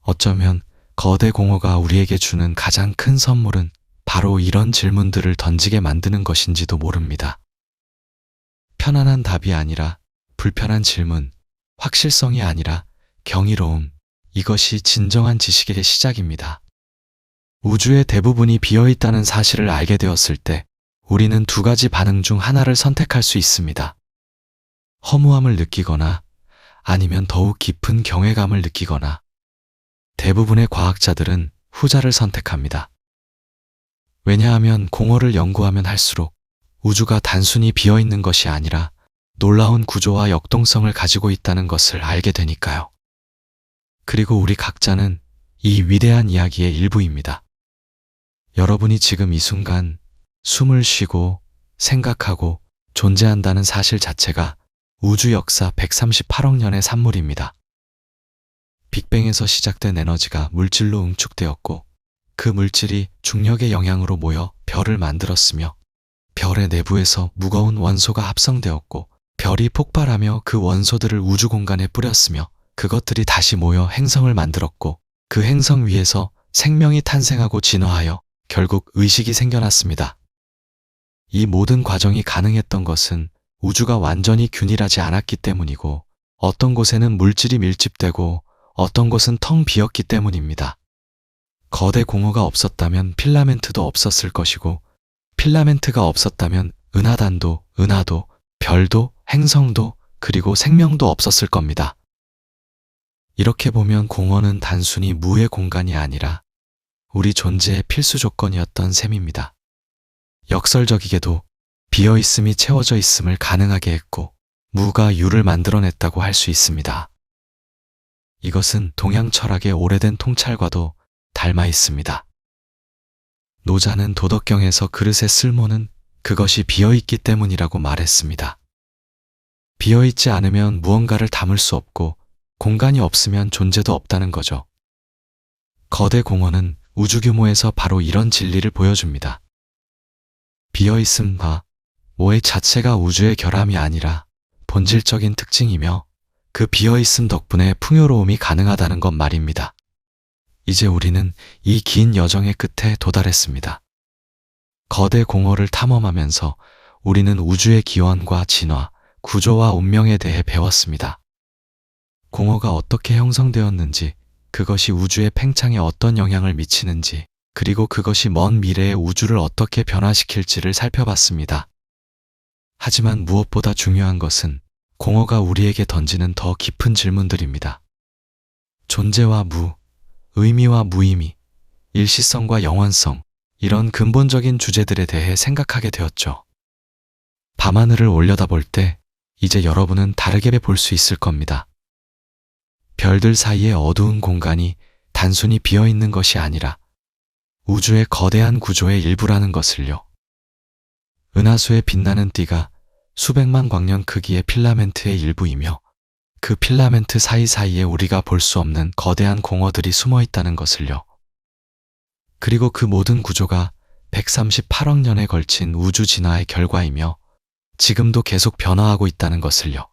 어쩌면 거대 공허가 우리에게 주는 가장 큰 선물은 바로 이런 질문들을 던지게 만드는 것인지도 모릅니다. 편안한 답이 아니라 불편한 질문, 확실성이 아니라 경이로움, 이것이 진정한 지식의 시작입니다. 우주의 대부분이 비어있다는 사실을 알게 되었을 때 우리는 두 가지 반응 중 하나를 선택할 수 있습니다. 허무함을 느끼거나 아니면 더욱 깊은 경외감을 느끼거나 대부분의 과학자들은 후자를 선택합니다. 왜냐하면 공허를 연구하면 할수록 우주가 단순히 비어있는 것이 아니라 놀라운 구조와 역동성을 가지고 있다는 것을 알게 되니까요. 그리고 우리 각자는 이 위대한 이야기의 일부입니다. 여러분이 지금 이 순간 숨을 쉬고 생각하고 존재한다는 사실 자체가 우주 역사 138억 년의 산물입니다. 빅뱅에서 시작된 에너지가 물질로 응축되었고 그 물질이 중력의 영향으로 모여 별을 만들었으며 별의 내부에서 무거운 원소가 합성되었고 별이 폭발하며 그 원소들을 우주 공간에 뿌렸으며 그것들이 다시 모여 행성을 만들었고 그 행성 위에서 생명이 탄생하고 진화하여 결국 의식이 생겨났습니다. 이 모든 과정이 가능했던 것은 우주가 완전히 균일하지 않았기 때문이고 어떤 곳에는 물질이 밀집되고 어떤 곳은 텅 비었기 때문입니다. 거대 공허가 없었다면 필라멘트도 없었을 것이고, 필라멘트가 없었다면 은하단도, 은하도, 별도, 행성도, 그리고 생명도 없었을 겁니다. 이렇게 보면 공허는 단순히 무의 공간이 아니라 우리 존재의 필수 조건이었던 셈입니다. 역설적이게도 비어있음이 채워져 있음을 가능하게 했고, 무가 유를 만들어냈다고 할 수 있습니다. 이것은 동양 철학의 오래된 통찰과도 닮아 있습니다. 노자는 도덕경에서 그릇의 쓸모는 그것이 비어있기 때문이라고 말했습니다. 비어있지 않으면 무언가를 담을 수 없고 공간이 없으면 존재도 없다는 거죠. 거대 공허는 우주 규모에서 바로 이런 진리를 보여줍니다. 비어있음과 모의 자체가 우주의 결함이 아니라 본질적인 특징이며 그 비어있음 덕분에 풍요로움이 가능하다는 것 말입니다. 이제 우리는 이 긴 여정의 끝에 도달했습니다. 거대 공허를 탐험하면서 우리는 우주의 기원과 진화, 구조와 운명에 대해 배웠습니다. 공허가 어떻게 형성되었는지, 그것이 우주의 팽창에 어떤 영향을 미치는지, 그리고 그것이 먼 미래의 우주를 어떻게 변화시킬지를 살펴봤습니다. 하지만 무엇보다 중요한 것은 공허가 우리에게 던지는 더 깊은 질문들입니다. 존재와 무, 의미와 무의미, 일시성과 영원성, 이런 근본적인 주제들에 대해 생각하게 되었죠. 밤하늘을 올려다볼 때 이제 여러분은 다르게 볼 수 있을 겁니다. 별들 사이의 어두운 공간이 단순히 비어있는 것이 아니라 우주의 거대한 구조의 일부라는 것을요. 은하수의 빛나는 띠가 수백만 광년 크기의 필라멘트의 일부이며 그 필라멘트 사이사이에 우리가 볼 수 없는 거대한 공허들이 숨어 있다는 것을요. 그리고 그 모든 구조가 138억 년에 걸친 우주 진화의 결과이며 지금도 계속 변화하고 있다는 것을요.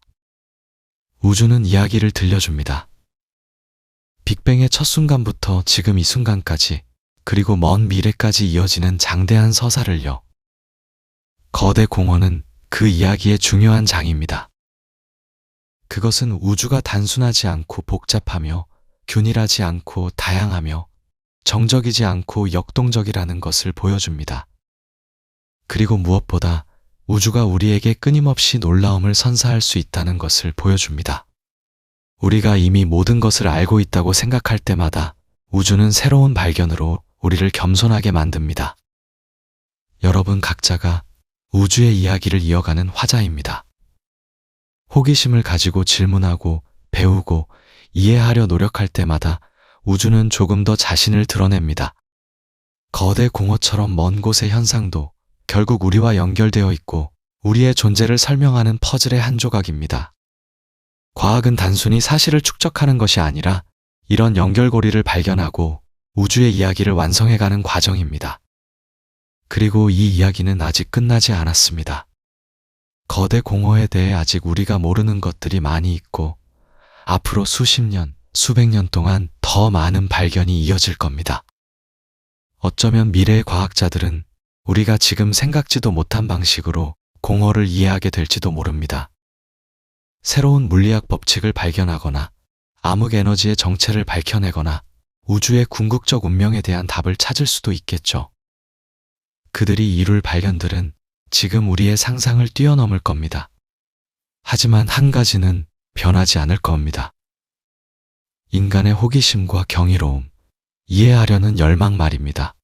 우주는 이야기를 들려줍니다. 빅뱅의 첫 순간부터 지금 이 순간까지, 그리고 먼 미래까지 이어지는 장대한 서사를요. 거대 공허는 그 이야기의 중요한 장입니다. 그것은 우주가 단순하지 않고 복잡하며 균일하지 않고 다양하며 정적이지 않고 역동적이라는 것을 보여줍니다. 그리고 무엇보다 우주가 우리에게 끊임없이 놀라움을 선사할 수 있다는 것을 보여줍니다. 우리가 이미 모든 것을 알고 있다고 생각할 때마다 우주는 새로운 발견으로 우리를 겸손하게 만듭니다. 여러분 각자가 우주의 이야기를 이어가는 화자입니다. 호기심을 가지고 질문하고 배우고 이해하려 노력할 때마다 우주는 조금 더 자신을 드러냅니다. 거대 공허처럼 먼 곳의 현상도 결국 우리와 연결되어 있고 우리의 존재를 설명하는 퍼즐의 한 조각입니다. 과학은 단순히 사실을 축적하는 것이 아니라 이런 연결고리를 발견하고 우주의 이야기를 완성해가는 과정입니다. 그리고 이 이야기는 아직 끝나지 않았습니다. 거대 공허에 대해 아직 우리가 모르는 것들이 많이 있고 앞으로 수십 년, 수백 년 동안 더 많은 발견이 이어질 겁니다. 어쩌면 미래의 과학자들은 우리가 지금 생각지도 못한 방식으로 공허를 이해하게 될지도 모릅니다. 새로운 물리학 법칙을 발견하거나 암흑 에너지의 정체를 밝혀내거나 우주의 궁극적 운명에 대한 답을 찾을 수도 있겠죠. 그들이 이룰 발견들은 지금 우리의 상상을 뛰어넘을 겁니다. 하지만 한 가지는 변하지 않을 겁니다. 인간의 호기심과 경이로움, 이해하려는 열망 말입니다.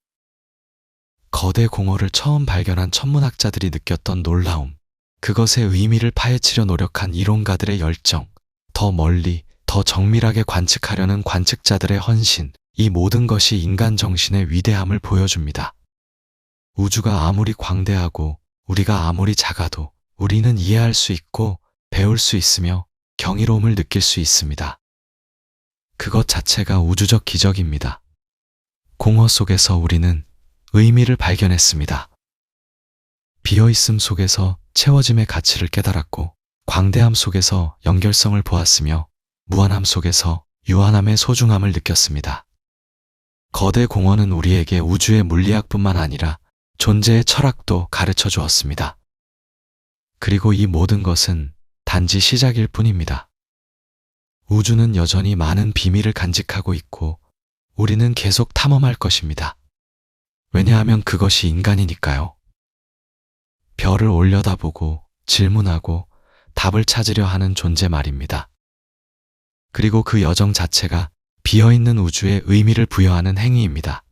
거대 공허를 처음 발견한 천문학자들이 느꼈던 놀라움, 그것의 의미를 파헤치려 노력한 이론가들의 열정, 더 멀리, 더 정밀하게 관측하려는 관측자들의 헌신, 이 모든 것이 인간 정신의 위대함을 보여줍니다. 우주가 아무리 광대하고 우리가 아무리 작아도 우리는 이해할 수 있고 배울 수 있으며 경이로움을 느낄 수 있습니다. 그것 자체가 우주적 기적입니다. 공허 속에서 우리는 의미를 발견했습니다. 비어있음 속에서 채워짐의 가치를 깨달았고 광대함 속에서 연결성을 보았으며 무한함 속에서 유한함의 소중함을 느꼈습니다. 거대 공허는 우리에게 우주의 물리학뿐만 아니라 존재의 철학도 가르쳐 주었습니다. 그리고 이 모든 것은 단지 시작일 뿐입니다. 우주는 여전히 많은 비밀을 간직하고 있고 우리는 계속 탐험할 것입니다. 왜냐하면 그것이 인간이니까요. 별을 올려다보고 질문하고 답을 찾으려 하는 존재 말입니다. 그리고 그 여정 자체가 비어있는 우주에 의미를 부여하는 행위입니다.